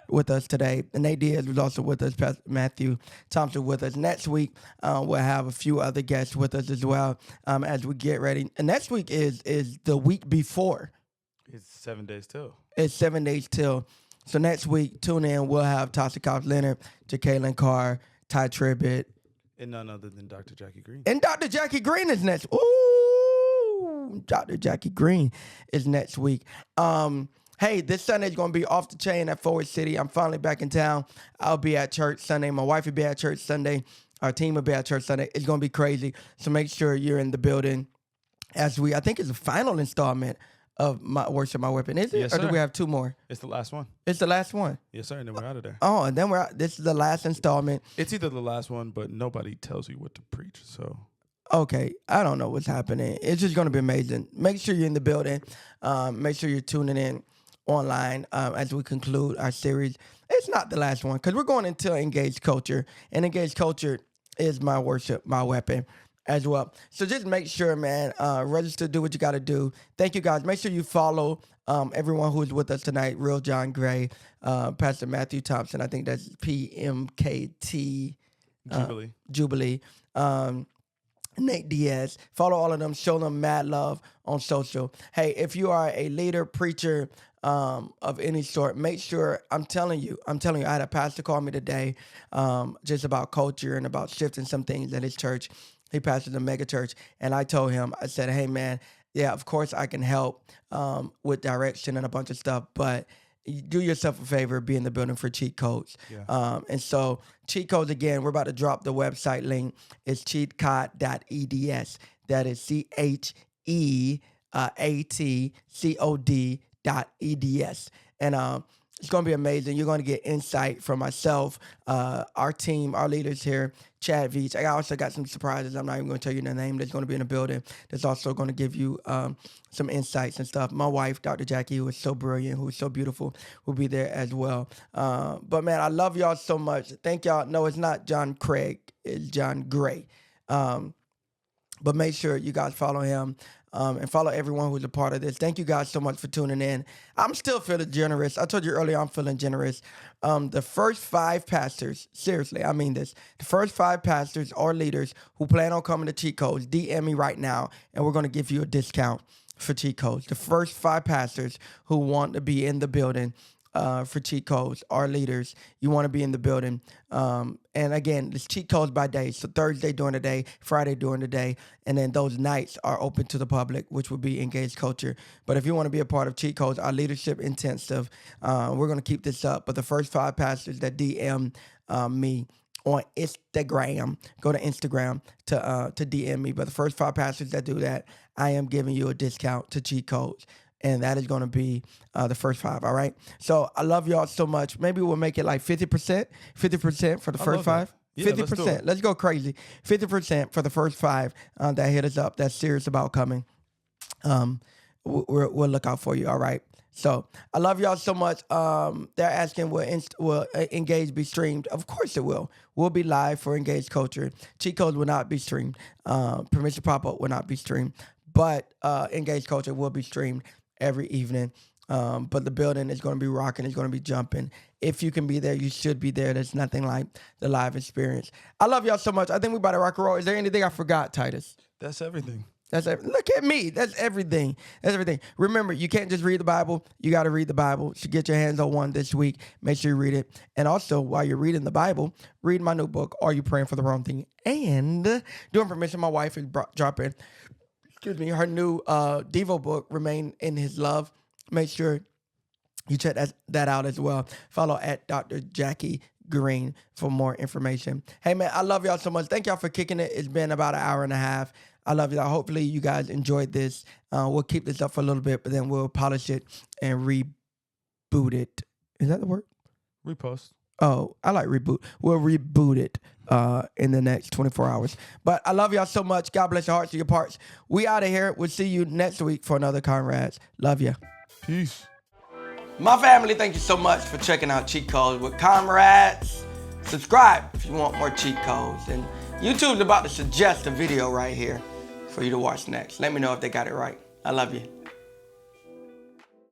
with us today. And Nate Diaz was also with us, Pastor Matthew Thompson with us. Next week, we'll have a few other guests with us as well as we get ready. And next week is the week before. It's 7 days till. It's 7 days till. So next week, tune in. We'll have Tasha Cobbs Leonard, Jacqueline Carr, Ty Tribbett. And none other than Dr. Jackie Green. And Dr. Jackie Green is next. Ooh. Woo! Dr. Jackie Green is next week. Hey, this Sunday is going to be off the chain at Forward City. I'm finally back in town. I'll be at church Sunday. My wife will be at church Sunday. Our team will be at church Sunday. It's going to be crazy. So make sure you're in the building I think it's the final installment of my Worship My Weapon. Is it? Yes, or do sir. we have two more? It's the last one. It's the last one. Yes, sir. And then we're out of there. Oh, and then this is the last installment. It's either the last one, but nobody tells you what to preach. So Okay, I don't know what's happening. It's just going to be amazing. Make sure you're in the building. Make sure you're tuning in online as we conclude our series. It's not the last one because we're going into engaged culture, and engaged culture is my worship, my weapon as well. So just make sure, man, register, do what you got to do. Thank you, guys. Make sure you follow everyone who is with us tonight, Real John Gray, Pastor Matthew Thompson. I think that's PMKT. Jubilee. Nate Diaz. Follow all of them. Show them mad love on social. Hey, if you are a leader, preacher of any sort, make sure, I'm telling you, I had a pastor call me today just about culture and about shifting some things at his church. He pastors a mega church. And I told him, I said, hey, man, yeah, of course I can help with direction and a bunch of stuff, but do yourself a favor, be in the building for Cheat Codes. Yeah. And so Cheat Codes, again, we're about to drop the website link. It's cheatcode.eds. That is CHEATCOD.eds. And it's going to be amazing. You're going to get insight from myself, our team, our leaders here, Chad Veach. I also got some surprises. I'm not even going to tell you the name that's going to be in the building. That's also going to give you some insights and stuff. My wife, Dr. Jackie, who is so brilliant, who is so beautiful, will be there as well. But, man, I love y'all so much. Thank y'all. No, it's not John Craig. It's John Gray. But make sure you guys follow him. And follow everyone who's a part of this. Thank you guys so much for tuning in. I'm still feeling generous. I told you earlier I'm feeling generous. The first 5 pastors, seriously, I mean this, the first 5 pastors or leaders who plan on coming to Cheat Codes, DM me right now, and we're going to give you a discount for Cheat Codes. The first 5 pastors who want to be in the building for Cheat Codes, our leaders, you want to be in the building. And again, it's Cheat Codes by day. So Thursday during the day, Friday during the day, and then those nights are open to the public, which would be Engaged Culture. But if you want to be a part of Cheat Codes, our leadership intensive, we're going to keep this up. But the first 5 pastors that DM me on Instagram, go to Instagram to DM me. But the first 5 pastors that do that, I am giving you a discount to Cheat Codes. And that is going to be the first 5, all right? So I love y'all so much. Maybe we'll make it like 50% for the first 5. Yeah, 50%. Let's go crazy. 50% for the first 5 that hit us up, that's serious about coming. We'll look out for you, all right? So I love y'all so much. They're asking, will Engage be streamed? Of course it will. We'll be live for Engage Culture. Cheat Codes will not be streamed. Permission Pop-Up will not be streamed. But Engage Culture will be streamed every evening. But the building is going to be rocking. It's going to be jumping. If you can be there, you should be there. There's nothing like the live experience. I love y'all so much. I think we're about to rock and roll. Is there anything I forgot, Titus? That's everything. Look at me. That's everything. That's everything. Remember, you can't just read the Bible. You got to read the Bible. So get your hands on one this week. Make sure you read it. And also, while you're reading the Bible, read my new book, Are You Praying for the Wrong Thing? And doing permission, my wife is dropping her new Devo book, Remain in His Love. Make sure you check that out as well. Follow at Dr. Jackie Green for more information. Hey, man, I love y'all so much. Thank y'all for kicking it. It's been about an hour and a half. I love y'all. Hopefully, you guys enjoyed this. We'll keep this up for a little bit, but then we'll polish it and reboot it. Is that the word? Repost. Oh, I like reboot. We'll reboot it in the next 24 hours. But I love y'all so much. God bless your hearts and your parts. We out of here. We'll see you next week for another Comrades. Love ya. Peace. My family, thank you so much for checking out Cheat Codes with Comrades. Subscribe if you want more Cheat Codes. And YouTube's about to suggest a video right here for you to watch next. Let me know if they got it right. I love you.